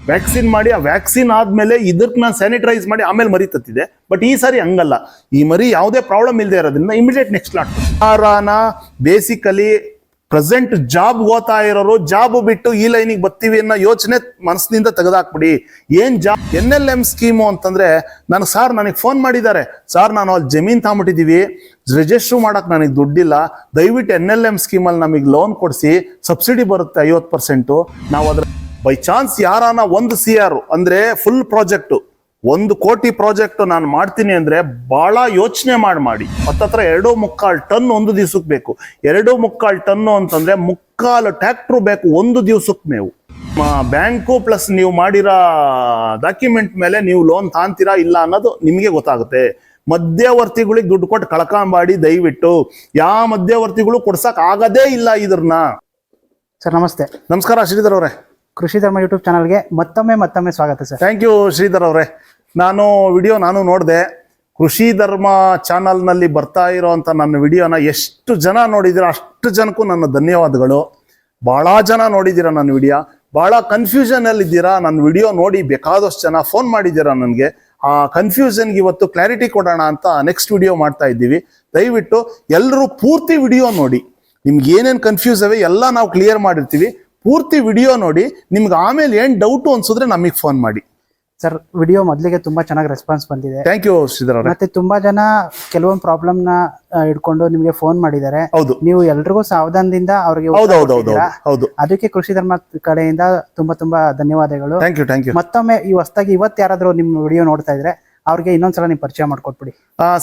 Vaccine ಮಾಡಿ ಆ vaccine ಆದ್ಮೇಲೆ ಇದಕ್ಕೆ ನಾನು ಸ್ಯಾನಿಟೈಸ್ ಮಾಡಿ ಆಮೇಲೆ ಮರಿ ತತ್ತಿದೆ. ಬಟ್ ಈ ಸಾರಿ ಹಂಗಲ್ಲ, ಈ ಮರಿ ಯಾವುದೇ ಪ್ರಾಬ್ಲಮ್ ಇಲ್ಲದೆ ಇರೋದ್ರಿಂದ ಇಮಿಡಿಯೇಟ್ ನೆಕ್ಸ್ಟ್ ಲಾಟ್. ಆಹಾರನ ಬೇಸಿಕಲಿ ಪ್ರೆಸೆಂಟ್ ಜಾಬ್ ಓದ್ತಾ ಇರೋರು ಜಾಬ್ ಬಿಟ್ಟು ಈ ಲೈನಿಗೆ ಬರ್ತೀವಿ ಅನ್ನೋ ಯೋಚನೆ ಮನಸ್ಸಿನಿಂದ ತೆಗೆದಾಕ್ಬಿಡಿ. ಏನ್ ಜಾಬ್ NLM ಸ್ಕೀಮು ಅಂತಂದ್ರೆ, ನನಗೆ ಫೋನ್ ಮಾಡಿದ್ದಾರೆ, ಸರ್ ನಾನು ಅಲ್ಲಿ ಜಮೀನ್ ತಗೊಂಬಿಟ್ಟಿದೀವಿ, ರಿಜಿಸ್ಟರ್ ಮಾಡಕ್ ನನಗೆ ದುಡ್ಡಿಲ್ಲ, ದಯವಿಟ್ಟು NLM ಸ್ಕೀಮಲ್ಲಿ ನಮಗೆ ಲೋನ್ ಕೊಡಿಸಿ, ಸಬ್ಸಿಡಿ ಬರುತ್ತೆ 50%. ನಾವು ಅದ್ರ ಬೈ ಚಾನ್ಸ್ ಯಾರಾನ 1 CR ಅಂದ್ರೆ ಫುಲ್ ಪ್ರಾಜೆಕ್ಟ್ 1 ಕೋಟಿ ಪ್ರಾಜೆಕ್ಟ್ ನಾನು ಮಾಡ್ತೀನಿ ಅಂದ್ರೆ ಬಹಳ ಯೋಚನೆ ಮಾಡಿ ಹತ್ತತ್ರ 2.25 ಟನ್ ಒಂದು ದಿವ್ಸಕ್ಕೆ ಬೇಕು. 2.25 ಟನ್ನು ಅಂತಂದ್ರೆ 3/4 ಟ್ರ್ಯಾಕ್ಟರ್ ಬೇಕು ಒಂದು ದಿವ್ಸಕ್ಕೆ. ನೀವು ಬ್ಯಾಂಕು ಪ್ಲಸ್ ನೀವು ಮಾಡಿರೋ ಡಾಕ್ಯುಮೆಂಟ್ ಮೇಲೆ ನೀವು ಲೋನ್ ತಾಂತೀರಾ ಇಲ್ಲ ಅನ್ನೋದು ನಿಮಗೆ ಗೊತ್ತಾಗುತ್ತೆ. ಮಧ್ಯವರ್ತಿಗಳಿಗೆ ದುಡ್ಡು ಕೊಟ್ಟು ಕಳ್ಕೊಂಬಾಡಿ ದಯವಿಟ್ಟು. ಯಾವ ಮಧ್ಯವರ್ತಿಗಳು ಕೊಡ್ಸಕ್ ಆಗದೇ ಇಲ್ಲ ಇದ್ರನ್ನ. ಸರ್ ನಮಸ್ತೆ. ನಮಸ್ಕಾರ ಶ್ರೀಧರ್ ಅವರೇ. ಕೃಷಿ ಧರ್ಮ ಯೂಟ್ಯೂಬ್ ಚಾನಲ್ಗೆ ಮತ್ತೊಮ್ಮೆ ಸ್ವಾಗತ ಸರ್. ಥ್ಯಾಂಕ್ ಯು ಶ್ರೀಧರ್ ಅವರೇ. ವಿಡಿಯೋ ನೋಡಿದೆ. ಕೃಷಿ ಧರ್ಮ ಚಾನಲ್ನಲ್ಲಿ ಬರ್ತಾ ಇರೋಂಥ ನನ್ನ ವಿಡಿಯೋನ ಎಷ್ಟು ಜನ ನೋಡಿದಿರ ಅಷ್ಟು ಜನಕ್ಕೂ ನನ್ನ ಧನ್ಯವಾದಗಳು. ಬಹಳ ಜನ ನೋಡಿದ್ದೀರಾ ನನ್ನ ವಿಡಿಯೋ, ಬಹಳ ಕನ್ಫ್ಯೂಷನ್ ಅಲ್ಲಿ ಇದ್ದೀರಾ. ನನ್ನ ವಿಡಿಯೋ ನೋಡಿ ಬೇಕಾದಷ್ಟು ಜನ ಫೋನ್ ಮಾಡಿದ್ದೀರಾ ನನಗೆ. ಆ ಕನ್ಫ್ಯೂಷನ್ಗೆ ಇವತ್ತು ಕ್ಲಾರಿಟಿ ಕೊಡೋಣ ಅಂತ ನೆಕ್ಸ್ಟ್ ವಿಡಿಯೋ ಮಾಡ್ತಾ ಇದ್ದೀವಿ. ದಯವಿಟ್ಟು ಎಲ್ಲರೂ ಪೂರ್ತಿ ವಿಡಿಯೋ ನೋಡಿ. ನಿಮ್ಗೆ ಏನೇನು ಕನ್ಫ್ಯೂಸ್ ಅವೆ ಎಲ್ಲ ನಾವು ಕ್ಲಿಯರ್ ಮಾಡಿರ್ತೀವಿ. ಪೂರ್ತಿ ವಿಡಿಯೋ ನೋಡಿ. ನಿಮ್ಗೆ ಆಮೇಲೆ ಏನ್ ಡೌಟು ಅನ್ಸಿದ್ರೆ ನಮಗೆ ಫೋನ್ ಮಾಡಿ. ಸರ್ ವಿಡಿಯೋ ಮೊದಲಿಗೆ ತುಂಬಾ ಚೆನ್ನಾಗಿ ರೆಸ್ಪಾನ್ಸ್ ಬಂದಿದೆ. ಥ್ಯಾಂಕ್ ಯು ಶ್ರೀಧರ್ ಅವರೇ. ಮತ್ತೆ ತುಂಬಾ ಜನ ಕೆಲವೊಂದು ಪ್ರಾಬ್ಲಮ್ ನ ಇಟ್ಕೊಂಡು ನಿಮ್ಗೆ ಫೋನ್ ಮಾಡಿದ್ದಾರೆ. ಹೌದು, ನೀವು ಎಲ್ರಿಗೂ ಸಾವಧಾನದಿಂದ ಅವ್ರಿಗೆ ಹೌದು. ಅದಕ್ಕೆ ಕೃಷಿ ಧರ್ಮ ಕಡೆಯಿಂದ ತುಂಬಾ ಧನ್ಯವಾದಗಳು. Thank you. ಮತ್ತೊಮ್ಮೆ ಈ ಹೊಸದಾಗಿ ಇವತ್ತು ಯಾರಾದ್ರೂ ನಿಮ್ಮ ವಿಡಿಯೋ ನೋಡ್ತಾ ಇದ್ರೆ ಅವ್ರಿಗೆ ಇನ್ನೊಂದ್ಸಲ ನೀವು ಪರಿಚಯ ಮಾಡ್ಕೊಟ್ಬಿಡಿ.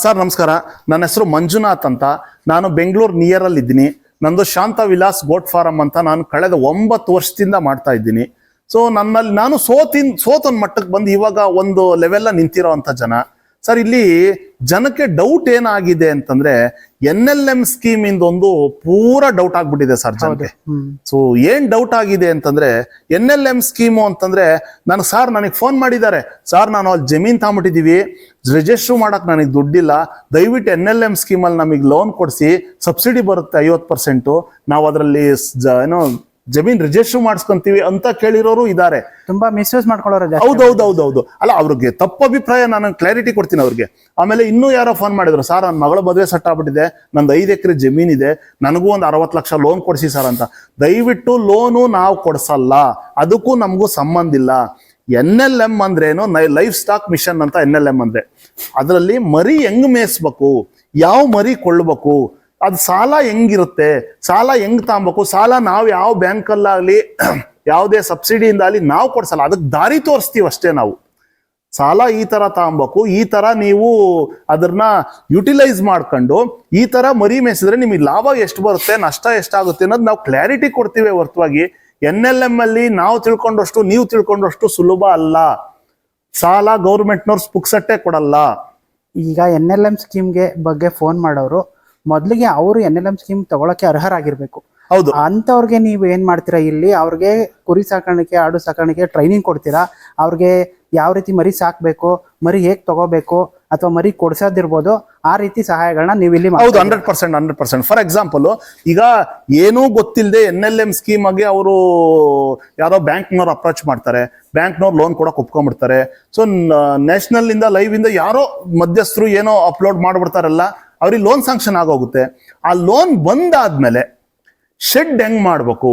ಸರ್ ನಮಸ್ಕಾರ, ನನ್ನ ಹೆಸರು ಮಂಜುನಾಥ್ ಅಂತ. ನಾನು ಬೆಂಗಳೂರು ನಿಯರ್ ಅಲ್ಲಿ ಇದ್ದೀನಿ. ನಂದು ಶಾಂತ ವಿಲಾಸ್ ಗೋಟ್ ಫಾರಂ ಅಂತ ನಾನು ಕಳೆದ 9 ವರ್ಷದಿಂದ ಮಾಡ್ತಾ ಇದ್ದೀನಿ. ಸೊ ನನ್ನಲ್ಲಿ ನಾನು ಸೋತೊಂದು ಮಟ್ಟಕ್ಕೆ ಬಂದು ಇವಾಗ ಒಂದು ಲೆವೆಲ್ ನಿಂತಿರೋ ಅಂತ ಜನ. ಸರ್ ಇಲ್ಲಿ ಜನಕ್ಕೆ ಡೌಟ್ ಏನಾಗಿದೆ ಅಂತಂದ್ರೆ NLM ಸ್ಕೀಮ್ ಇಂದೊಂದು ಪೂರಾ ಡೌಟ್ ಆಗ್ಬಿಟ್ಟಿದೆ ಸರ್ ಜನಕ್ಕೆ. ಸೊ ಏನ್ ಡೌಟ್ ಆಗಿದೆ ಅಂತಂದ್ರೆ NLM ಸ್ಕೀಮು ಅಂತಂದ್ರೆ ನನಗೆ ಫೋನ್ ಮಾಡಿದ್ದಾರೆ, ಸರ್ ನಾನು ಅಲ್ಲಿ ಜಮೀನ್ ತಗೊಂಬಿಟ್ಟಿದೀವಿ, ರಿಜಿಸ್ಟರ್ ಮಾಡಕ್ ನನಗೆ ದುಡ್ಡಿಲ್ಲ, ದಯವಿಟ್ಟು NLM ಸ್ಕೀಮಲ್ಲಿ ನಮಗೆ ಲೋನ್ ಕೊಡಿಸಿ, ಸಬ್ಸಿಡಿ ಬರುತ್ತೆ 50%, ನಾವು ಅದರಲ್ಲಿ ಜಮೀನ್ ರಿಜಿಸ್ಟರ್ ಮಾಡಿಸ್ಕೊಂತೀವಿ ಅಂತ ಕೇಳಿರೋರು ಇದ್ದಾರೆ. ತುಂಬಾ ಮಿಸ್ಯೂಸ್ ಮಾಡ್ಕೊಳ್ಳೋರು. ಹೌದೌದು. ಅಲ್ಲ, ಅವ್ರಿಗೆ ತಪ್ಪು ಅಭಿಪ್ರಾಯ, ನಾನು ಕ್ಲಾರಿಟಿ ಕೊಡ್ತೀನಿ ಅವ್ರಿಗೆ. ಆಮೇಲೆ ಇನ್ನೂ ಯಾರೋ ಫೋನ್ ಮಾಡಿದ್ರು, ಸರ್ ನನ್ನ ಮಗಳ ಮದುವೆ ಸೆಟ್ ಆಗ್ಬಿಟ್ಟಿದೆ, ನಂದು 5 ಎಕರೆ ಜಮೀನ್ ಇದೆ, ನನಗೂ ಒಂದು 60 ಲಕ್ಷ ಲೋನ್ ಕೊಡಿಸಿ ಸರ್ ಅಂತ. ದಯವಿಟ್ಟು ಲೋನು ನಾವು ಕೊಡ್ಸಲ್ಲ, ಅದಕ್ಕೂ ನಮಗೂ ಸಂಬಂಧ ಇಲ್ಲ. NLM ಅಂದ್ರೇನು, ಲೈಫ್ ಸ್ಟಾಕ್ ಮಿಷನ್ ಅಂತ NLM ಅಂದ್ರೆ. ಅದರಲ್ಲಿ ಮರಿ ಹೆಂಗ್ ಮೇಯಿಸ್ಬೇಕು, ಯಾವ ಮರಿ ಕೊಳ್ಳಬೇಕು, ಅದು ಸಾಲ ಹೆಂಗಿರುತ್ತೆ, ಸಾಲ ಹೆಂಗ್ ತಗೊಬೇಕು, ಸಾಲ ನಾವು ಯಾವ ಬ್ಯಾಂಕಲ್ಲಾಗ್ಲಿ ಯಾವುದೇ ಸಬ್ಸಿಡಿಯಿಂದ ಆಗಲಿ ನಾವು ಕೊಡ್ಸಲ್ಲ, ಅದಕ್ಕೆ ದಾರಿ ತೋರಿಸ್ತೀವಿ ಅಷ್ಟೇ. ನಾವು ಸಾಲ ಈ ತರ ತಗೊಬೇಕು, ಈ ತರ ನೀವು ಅದನ್ನ ಯುಟಿಲೈಸ್ ಮಾಡ್ಕೊಂಡು ಈ ತರ ಮರಿ ಮೇಯಿಸಿದ್ರೆ ನಿಮಗೆ ಲಾಭ ಎಷ್ಟು ಬರುತ್ತೆ, ನಷ್ಟ ಎಷ್ಟಾಗುತ್ತೆ ಅನ್ನೋದು ನಾವು ಕ್ಲಾರಿಟಿ ಕೊಡ್ತೀವಿ. ಹೊರತಾಗಿ NLM ಅಲ್ಲಿ ನಾವು ತಿಳ್ಕೊಂಡಷ್ಟು ನೀವು ತಿಳ್ಕೊಂಡಷ್ಟು ಸುಲಭ ಅಲ್ಲ. ಸಾಲ ಗೌರ್ಮೆಂಟ್ನವ್ರು ಪುಕ್ಸಟ್ಟೆ ಕೊಡಲ್ಲ. ಈಗ NLM ಸ್ಕೀಮ್ಗೆ ಬಗ್ಗೆ ಫೋನ್ ಮಾಡೋರು ಮೊದಲಿಗೆ ಅವರು NLM ಸ್ಕೀಮ್ ತಗೊಳಕ್ಕೆ ಅರ್ಹರಾಗಿರ್ಬೇಕು. ಹೌದು. ಅಂತವ್ರಿಗೆ ನೀವು ಏನ್ ಮಾಡ್ತೀರಾ, ಇಲ್ಲಿ ಅವ್ರಿಗೆ ಕುರಿ ಸಾಕಾಣಿಕೆ, ಆಡು ಸಾಕಾಣಿಕೆ ಟ್ರೈನಿಂಗ್ ಕೊಡ್ತೀರಾ, ಅವ್ರಿಗೆ ಯಾವ ರೀತಿ ಮರಿ ಸಾಕ್ಬೇಕು, ಮರಿ ಹೇಗ್ ತಗೋಬೇಕು, ಅಥವಾ ಮರಿ ಕೊಡ್ಸೋದಿರ್ಬೋದು, ಆ ರೀತಿ ಸಹಾಯಗಳನ್ನ ನೀವು ಇಲ್ಲಿ. ಹೌದು, 100%. ಫಾರ್ ಎಕ್ಸಾಂಪಲ್, ಈಗ ಏನೂ ಗೊತ್ತಿಲ್ಲದೆ NLM ಸ್ಕೀಮ್ ಆಗಿ ಅವರು ಯಾರೋ ಬ್ಯಾಂಕ್ನವ್ರು ಅಪ್ರೋಚ್ ಮಾಡ್ತಾರೆ, ಬ್ಯಾಂಕ್ನವ್ರು ಲೋನ್ ಕೊಡಕ್ ಒಪ್ಕೊಂಡ್ಬಿಡ್ತಾರೆ. ಸೊ ನ್ಯಾಷನಲ್ ಇಂದ ಲೈವ್ ಇಂದ ಯಾರೋ ಮಧ್ಯಸ್ಥರು ಏನೋ ಅಪ್ಲೋಡ್ ಮಾಡ್ಬಿಡ್ತಾರಲ್ಲ, ಅವ್ರಿಗೆ ಲೋನ್ ಸ್ಯಾಂಕ್ಷನ್ ಆಗೋಗುತ್ತೆ. ಆ ಲೋನ್ ಬಂದಾದ್ಮೇಲೆ ಶೆಡ್ ಹೆಂಗ್ ಮಾಡ್ಬೇಕು,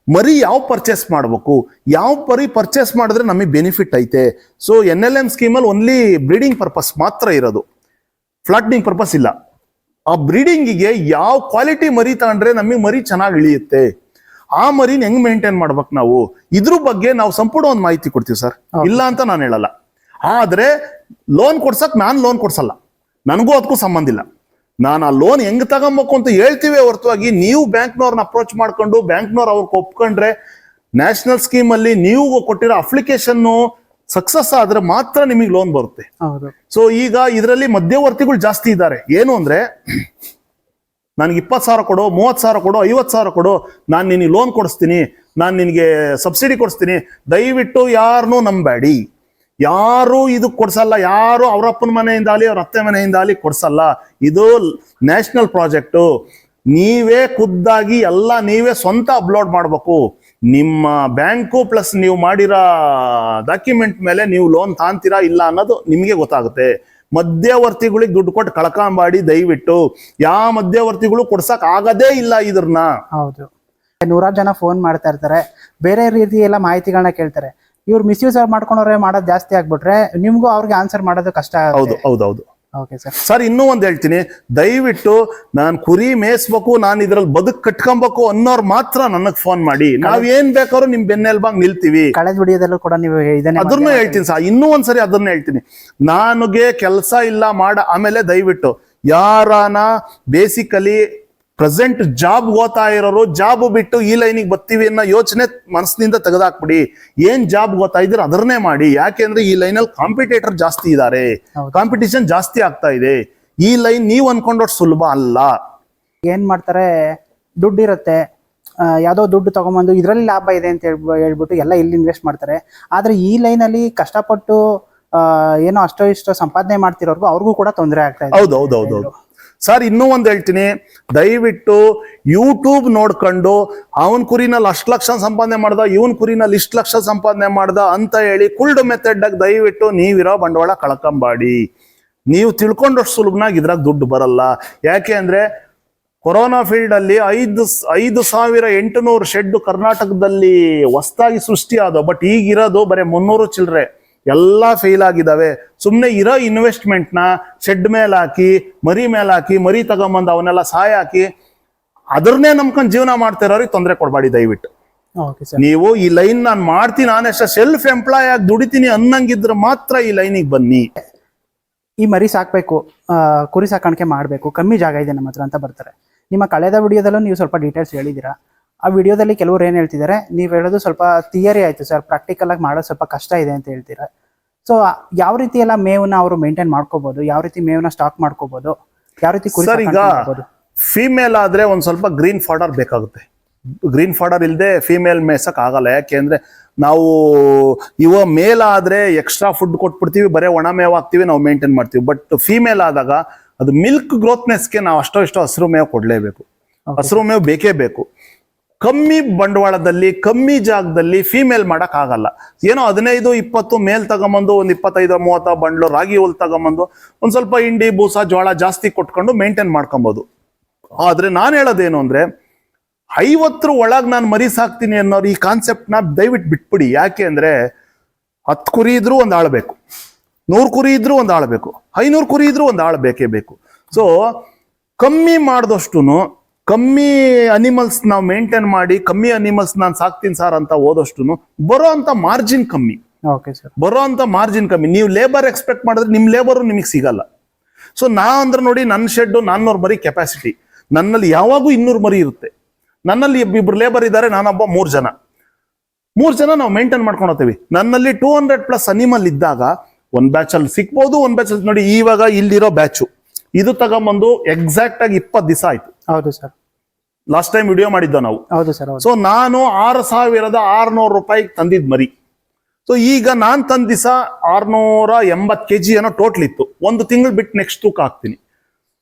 ಮರಿ ಯಾವ ಪರ್ಚೇಸ್ ಮಾಡ್ಬೇಕು, ಯಾವ ಮರಿ ಪರ್ಚೇಸ್ ಮಾಡಿದ್ರೆ ನಮಗೆ ಬೆನಿಫಿಟ್ ಐತೆ. ಸೊ NLM ಸ್ಕೀಮಲ್ಲಿ ಓನ್ಲಿ ಬ್ರೀಡಿಂಗ್ ಪರ್ಪಸ್ ಮಾತ್ರ ಇರೋದು, ಫ್ಲಾಟ್ನಿಂಗ್ ಪರ್ಪಸ್ ಇಲ್ಲ. ಆ ಬ್ರೀಡಿಂಗಿಗೆ ಯಾವ ಕ್ವಾಲಿಟಿ ಮರಿ ತಗೊಂಡ್ರೆ ನಮಗೆ ಮರಿ ಚೆನ್ನಾಗಿ ಇಳಿಯುತ್ತೆ, ಆ ಮರಿನ ಹೆಂಗ್ ಮೇಂಟೈನ್ ಮಾಡ್ಬೇಕು ನಾವು, ಇದ್ರ ಬಗ್ಗೆ ನಾವು ಸಂಪೂರ್ಣ ಒಂದು ಮಾಹಿತಿ ಕೊಡ್ತೀವಿ ಸರ್. ಇಲ್ಲ ಅಂತ ನಾನು ಹೇಳಲ್ಲ. ಆದ್ರೆ ಲೋನ್ ಕೊಡ್ಸಕ್ ನಾನು ಲೋನ್ ಕೊಡ್ಸಲ್ಲ, ನನಗೂ ಅದಕ್ಕೂ ಸಂಬಂಧ ಇಲ್ಲ. ನಾನು ಆ ಲೋನ್ ಹೆಂಗ್ ತಗೊಬೇಕು ಅಂತ ಹೇಳ್ತೀವಿ. ಹೊರತಾಗಿ ನೀವು ಬ್ಯಾಂಕ್ನವ್ರನ್ನ ಅಪ್ರೋಚ್ ಮಾಡ್ಕೊಂಡು ಬ್ಯಾಂಕ್ನವ್ರು ಅವ್ರಿಗೆ ಒಪ್ಕೊಂಡ್ರೆ, ನ್ಯಾಷನಲ್ ಸ್ಕೀಮ್ ಅಲ್ಲಿ ನೀವು ಕೊಟ್ಟಿರೋ ಅಪ್ಲಿಕೇಶನ್ ಸಕ್ಸಸ್ ಆದ್ರೆ ಮಾತ್ರ ನಿಮಗೆ ಲೋನ್ ಬರುತ್ತೆ. ಸೊ ಈಗ ಇದರಲ್ಲಿ ಮಧ್ಯವರ್ತಿಗಳು ಜಾಸ್ತಿ ಇದ್ದಾರೆ. ಏನು ಅಂದ್ರೆ, ನನಗೆ 20,000 ಕೊಡು, 30,000 ಕೊಡು, 50,000 ಕೊಡು, ನಾನು ನಿನಗೆ ಲೋನ್ ಕೊಡಿಸ್ತೀನಿ, ನಾನು ನಿನಗೆ ಸಬ್ಸಿಡಿ ಕೊಡಿಸ್ತೀನಿ. ದಯವಿಟ್ಟು ಯಾರನ್ನೂ ನಂಬೇಡಿ, ಯಾರು ಇದು ಕೊಡ್ಸಲ್ಲ. ಯಾರು ಅವರಪ್ಪನ ಮನೆಯಿಂದ ಆಗಲಿ ಅವ್ರ ಅತ್ತೆ ಮನೆಯಿಂದ ಆಗಲಿ ಕೊಡ್ಸಲ್ಲ. ಇದು ನ್ಯಾಷನಲ್ ಪ್ರಾಜೆಕ್ಟು. ನೀವೇ ಖುದ್ದಾಗಿ ಎಲ್ಲ ನೀವೇ ಸ್ವಂತ ಅಪ್ಲೋಡ್ ಮಾಡ್ಬೇಕು. ನಿಮ್ಮ ಬ್ಯಾಂಕು ಪ್ಲಸ್ ನೀವು ಮಾಡಿರೋ ಡಾಕ್ಯುಮೆಂಟ್ ಮೇಲೆ ನೀವು ಲೋನ್ ತಾಂತೀರಾ ಇಲ್ಲ ಅನ್ನೋದು ನಿಮಗೆ ಗೊತ್ತಾಗುತ್ತೆ. ಮಧ್ಯವರ್ತಿಗಳಿಗೆ ದುಡ್ಡು ಕೊಟ್ಟು ಕಳ್ಕೊಂಬಾಡಿ ದಯವಿಟ್ಟು. ಯಾವ ಮಧ್ಯವರ್ತಿಗಳು ಕೊಡ್ಸಕ್ ಆಗದೇ ಇಲ್ಲ ಇದ್ರನ್ನ. ಹೌದು, ನೂರಾರು ಜನ ಫೋನ್ ಮಾಡ್ತಾ ಇರ್ತಾರೆ, ಬೇರೆ ರೀತಿ ಎಲ್ಲ ಮಾಹಿತಿಗಳನ್ನ ಕೇಳ್ತಾರೆ. ಇವ್ರು ಮಿಸ್ಯೂಸ್ ಮಾಡ್ಕೊಂಡ್ರೆ ಮಾಡೋದು ಜಾಸ್ತಿ ಆಗ್ಬಿಟ್ರೆ ನಿಮ್ಗೂ ಅವ್ರಿಗೆ ಆನ್ಸರ್ ಮಾಡೋದು ಕಷ್ಟ ಹೌದು ಹೌದೌದು. Okay sir. ಸರ್ ಇನ್ನೂ ಒಂದ್ ಹೇಳ್ತೀನಿ, ದಯವಿಟ್ಟು ನಾನು ಕುರಿ ಮೇಯಿಸ್ಬೇಕು, ನಾನು ಇದ್ರಲ್ಲಿ ಬದುಕ್ ಕಟ್ಕೊಬೇಕು ಅನ್ನೋರು ಮಾತ್ರ ನನಗ್ ಫೋನ್ ಮಾಡಿ. ನಾವ್ ಏನ್ ಬೇಕಾದ್ರೂ ನಿಮ್ ಬೆನ್ನೆಲ್ಬಾಗ್ ನಿಲ್ತೀವಿ. ಕಳೆದ ವಿಡಿಯೋದಲ್ಲೂ ಕೂಡ ನೀವು ಇದನ್ನೇ ಅದನ್ನು ಹೇಳ್ತೀನಿ ಸರ್, ಇನ್ನೂ ಒಂದ್ಸರಿ ಅದನ್ನ ಹೇಳ್ತೀನಿ. ನನಗೆ ಕೆಲಸ ಇಲ್ಲ ಆಮೇಲೆ ದಯವಿಟ್ಟು ಯಾರಾನ ಬೇಸಿಕಲಿ ಪ್ರೆಸೆಂಟ್ ಜಾಬ್ ಓದ್ತಾ ಇರೋರು ಜಾಬ್ ಬಿಟ್ಟು ಈ ಲೈನಿಗೆ ಬರ್ತೀವಿ ಅನ್ನೋ ಯೋಚನೆ ಮನಸ್ಸಿನಿಂದ ತೆಗೆದಾಕ್ಬಿಡಿ. ಏನ್ ಜಾಬ್ ಓದ್ತಾ ಇದ್ದೀರ ಅದನ್ನೇ ಮಾಡಿ. ಯಾಕೆಂದ್ರೆ ಈ ಲೈನಲ್ಲಿ ಕಾಂಪಿಟೇಟರ್ ಜಾಸ್ತಿ ಇದ್ದಾರೆ, ಕಾಂಪಿಟಿಷನ್ ಜಾಸ್ತಿ ಆಗ್ತಾ ಇದೆ. ಈ ಲೈನ್ ನೀವು ಅನ್ಕೊಂಡಷ್ಟು ಸುಲಭ ಅಲ್ಲ. ಏನ್ ಮಾಡ್ತಾರೆ, ದುಡ್ಡಿರುತ್ತೆ, ಯಾವ್ದೋ ದುಡ್ಡು ತಗೊಂಬಂದು ಇದ್ರಲ್ಲಿ ಲಾಭ ಇದೆ ಅಂತ ಹೇಳ್ಬಿಟ್ಟು ಎಲ್ಲ ಇಲ್ಲಿ ಇನ್ವೆಸ್ಟ್ ಮಾಡ್ತಾರೆ. ಆದ್ರೆ ಈ ಲೈನಲ್ಲಿ ಕಷ್ಟಪಟ್ಟು ಏನೋ ಅಷ್ಟೋ ಇಷ್ಟೋ ಸಂಪಾದನೆ ಮಾಡ್ತಿರೋರ್ಗು ಅವ್ರಿಗೂ ಕೂಡ ತೊಂದರೆ ಆಗ್ತಾ ಇದೆ. ಹೌದೌದೌದೌದು ಸರ್. ಇನ್ನೂ ಒಂದ್ ಹೇಳ್ತೀನಿ, ದಯವಿಟ್ಟು ಯೂಟ್ಯೂಬ್ ನೋಡ್ಕೊಂಡು ಅವನ್ ಕುರಿನಲ್ಲಿ 10 ಲಕ್ಷ ಸಂಪಾದನೆ ಮಾಡ್ದ, ಇವನ್ ಕುರಿನಲ್ಲಿ 1 ಲಕ್ಷ ಸಂಪಾದನೆ ಮಾಡ್ದ ಅಂತ ಹೇಳಿ ಕುಲ್ಡ್ ಮೆಥಡ್ ಆಗಿ ದಯವಿಟ್ಟು ನೀವಿರೋ ಬಂಡವಾಳ ಕಳ್ಕೊಂಬಾಡಿ. ನೀವು ತಿಳ್ಕೊಂಡಷ್ಟು ಸುಲಭನಾಗಿ ಇದ್ರಾಗ ದುಡ್ಡು ಬರಲ್ಲ. ಯಾಕೆ ಅಂದ್ರೆ ಕೊರೋನಾ ಫೀಲ್ಡ್ ಅಲ್ಲಿ 5,800 ಶೆಡ್ ಕರ್ನಾಟಕದಲ್ಲಿ ಹೊಸದಾಗಿ ಸೃಷ್ಟಿ ಆದವು. ಬಟ್ ಈಗಿರೋದು ಬರೀ 300 ಚಿಲ್ಲರೆ, ಎಲ್ಲ ಫೇಲ್ ಆಗಿದಾವೆ. ಸುಮ್ಮನೆ ಇರೋ ಇನ್ವೆಸ್ಟ್ಮೆಂಟ್ ನ ಶೆಡ್ ಮೇಲೆ ಹಾಕಿ, ಮರಿ ಮೇಲೆ ಹಾಕಿ, ಮರಿ ತಗೊಂಬಂದು ಅವನ್ನೆಲ್ಲ ಸಹಾಯ ಹಾಕಿ ಅದನ್ನೇ ನಂಬ್ಕೊಂಡು ಜೀವನ ಮಾಡ್ತಿರೋರಿಗೆ ತೊಂದರೆ ಕೊಡಬೇಡಿ ದಯವಿಟ್ಟು. ನೀವು ಈ ಲೈನ್ ನಾನು ಮಾಡ್ತೀನಿ, ನಾನೆಷ್ಟ ಸೆಲ್ಫ್ ಎಂಪ್ಲಾಯ್ ಆಗಿ ದುಡಿತೀನಿ ಅನ್ನಂಗಿದ್ರೆ ಮಾತ್ರ ಈ ಲೈನಿಗೆ ಬನ್ನಿ. ಈ ಮರಿ ಸಾಕ್ಬೇಕು, ಕುರಿ ಸಾಕಾಣಿಕೆ ಮಾಡಬೇಕು, ಕಮ್ಮಿ ಜಾಗ ಇದೆ ನಮ್ಮ ಹತ್ರ ಅಂತ ಬರ್ತಾರೆ. ನಿಮ್ಮ ಕಳೆದ ವಿಡಿಯೋದಲ್ಲೂ ನೀವು ಸ್ವಲ್ಪ ಡೀಟೇಲ್ಸ್ ಹೇಳಿದ್ದೀರಾ. ಆ ವಿಡಿಯೋದಲ್ಲಿ ಕೆಲವರು ಏನು ಹೇಳ್ತಿದ್ದಾರೆ, ನೀವು ಹೇಳೋದು ಸ್ವಲ್ಪ ಥಿಯರಿ ಆಯ್ತು ಸರ್, ಪ್ರಾಕ್ಟಿಕಲ್ ಆಗಿ ಮಾಡೋದು ಸ್ವಲ್ಪ ಕಷ್ಟ ಇದೆ ಅಂತ ಹೇಳ್ತೀರಾ. ಸೊ ಯಾವ ರೀತಿ ಎಲ್ಲ ಮೇವನ್ನ ಅವರು ಮೇಂಟೈನ್ ಮಾಡ್ಕೋಬಹುದು, ಯಾವ ರೀತಿ ಮೇವನ್ನ ಸ್ಟಾಕ್ ಮಾಡ್ಕೋಬಹುದು, ಯಾವ ರೀತಿ ಕುರಿ ಈಗ ಫೀಮೇಲ್ ಆದ್ರೆ ಒಂದ್ ಸ್ವಲ್ಪ ಗ್ರೀನ್ ಫಾಡರ್ ಬೇಕಾಗುತ್ತೆ. ಗ್ರೀನ್ ಫಾಡರ್ ಇಲ್ಲದೆ ಫೀಮೇಲ್ ಮೇಸಕ್ ಆಗಲ್ಲ. ಯಾಕೆಂದ್ರೆ ನಾವು ಮೇಲ್ ಆದ್ರೆ ಎಕ್ಸ್ಟ್ರಾ ಫುಡ್ ಕೊಟ್ಬಿಡ್ತೀವಿ, ಬರೀ ಒಣ ಮೇವ್ ಹಾಕ್ತಿವಿ, ನಾವು ಮೇಂಟೈನ್ ಮಾಡ್ತೀವಿ. ಬಟ್ ಫೀಮೇಲ್ ಆದಾಗ ಅದು ಮಿಲ್ಕ್ ಗ್ರೋತ್ನೆಸ್ಗೆ ನಾವು ಅಷ್ಟೋ ಇಷ್ಟೋ ಹಸಿರು ಮೇವು ಕೊಡ್ಲೇಬೇಕು. ಹಸಿರು ಮೇವು ಬೇಕೇ ಬೇಕು. ಕಮ್ಮಿ ಬಂಡವಾಳದಲ್ಲಿ ಕಮ್ಮಿ ಜಾಗದಲ್ಲಿ ಫೀಮೇಲ್ ಮಾಡಕ್ ಆಗಲ್ಲ. ಏನೋ 15-20 ಮೇಲ್ ತಗೊಂಬಂದು ಒಂದು 25-30 ಬಂಡ್ಲು ರಾಗಿ ಹುಲ್ ತಗೊಂಬಂದು ಒಂದ್ ಸ್ವಲ್ಪ ಹಿಂಡಿ ಬೂಸ ಜೋಳ ಜಾಸ್ತಿ ಕೊಟ್ಕೊಂಡು ಮೇಂಟೈನ್ ಮಾಡ್ಕೊಬಹುದು. ಆದ್ರೆ ನಾನು ಹೇಳೋದೇನು ಅಂದ್ರೆ 50 ಒಳಗ್ ನಾನು ಮರಿ ಸಾಕ್ತೀನಿ ಅನ್ನೋರು ಈ ಕಾನ್ಸೆಪ್ಟ್ ನ ದಯವಿಟ್ಟು ಬಿಟ್ಬಿಡಿ. ಯಾಕೆ ಅಂದ್ರೆ 10 ಕುರಿ ಇದ್ರು ಒಂದ್ ಆಳ್ಬೇಕು, 100 ಕುರಿ ಇದ್ರು ಒಂದ್ ಆಳ್ಬೇಕು, 500 ಕುರಿ ಇದ್ರು ಒಂದ್ ಆಳ್ ಬೇಕೇ ಬೇಕು. ಸೊ ಕಮ್ಮಿ ಮಾಡಿದಷ್ಟು, ಕಮ್ಮಿ ಅನಿಮಲ್ಸ್ ನಾವು ಮೇಂಟೈನ್ ಮಾಡಿ ಕಮ್ಮಿ ಅನಿಮಲ್ಸ್ ನಾನು ಸಾಕ್ತೀನಿ ಸರ್ ಅಂತ ಹೋದಷ್ಟು ಬರೋ ಅಂತ ಮಾರ್ಜಿನ್ ಕಮ್ಮಿ. ಬರೋ ಅಂತ ಮಾರ್ಜಿನ್ ಕಮ್ಮಿ. ನೀವು ಲೇಬರ್ ಎಕ್ಸ್ಪೆಕ್ಟ್ ಮಾಡಿದ್ರೆ ನಿಮ್ ಲೇಬರ್ ನಿಮಗೆ ಸಿಗಲ್ಲ. ಸೊ ಅಂದ್ರೆ ನೋಡಿ, ನನ್ನ ಶೆಡ್ 400 ಮರಿ ಕೆಪಾಸಿಟಿ, ನನ್ನಲ್ಲಿ ಯಾವಾಗೂ 200 ಮರಿ ಇರುತ್ತೆ. ನನ್ನಲ್ಲಿ ಇಬ್ರು ಲೇಬರ್ ಇದ್ದಾರೆ, ನಾನೊಬ್ಬ 3 ಜನ ನಾವು ಮೇಂಟೈನ್ ಮಾಡ್ಕೊಂಡು ಹೋಗ್ತೀವಿ. ನನ್ನಲ್ಲಿ 200+ ಅನಿಮಲ್ ಇದ್ದಾಗ ಒಂದ್ ಬ್ಯಾಚ್ ಅಲ್ಲಿ ಸಿಕ್ಬಹುದು, ಒಂದ್ ಬ್ಯಾಚ್ ಅಲ್ಲಿ ನೋಡಿ ಇವಾಗ ಇಲ್ಲಿರೋ ಬ್ಯಾಚು ಇದು ತಗೊಂಬಂದು ಎಕ್ಸಾಕ್ಟ್ ಆಗಿ 20 ದಿವಸ ಆಯ್ತು. ಹೌದು ಸರ್, ಲಾಸ್ಟ್ ಟೈಮ್ ವಿಡಿಯೋ ಮಾಡಿದ್ದ ನಾವು. ಹೌದು ಸರ್. ಸೊ ನಾನು 6,600 ರೂಪಾಯಿಗೆ ತಂದಿದ್ ಮರಿ. ಸೊ ಈಗ ನಾನ್ ತಂದ ದಿವಸ 680 kg ಏನೋ ಟೋಟಲ್ ಇತ್ತು. 1 ತಿಂಗಳು ಬಿಟ್ಟು ನೆಕ್ಸ್ಟ್ ತೂಕ ಹಾಕ್ತೀನಿ.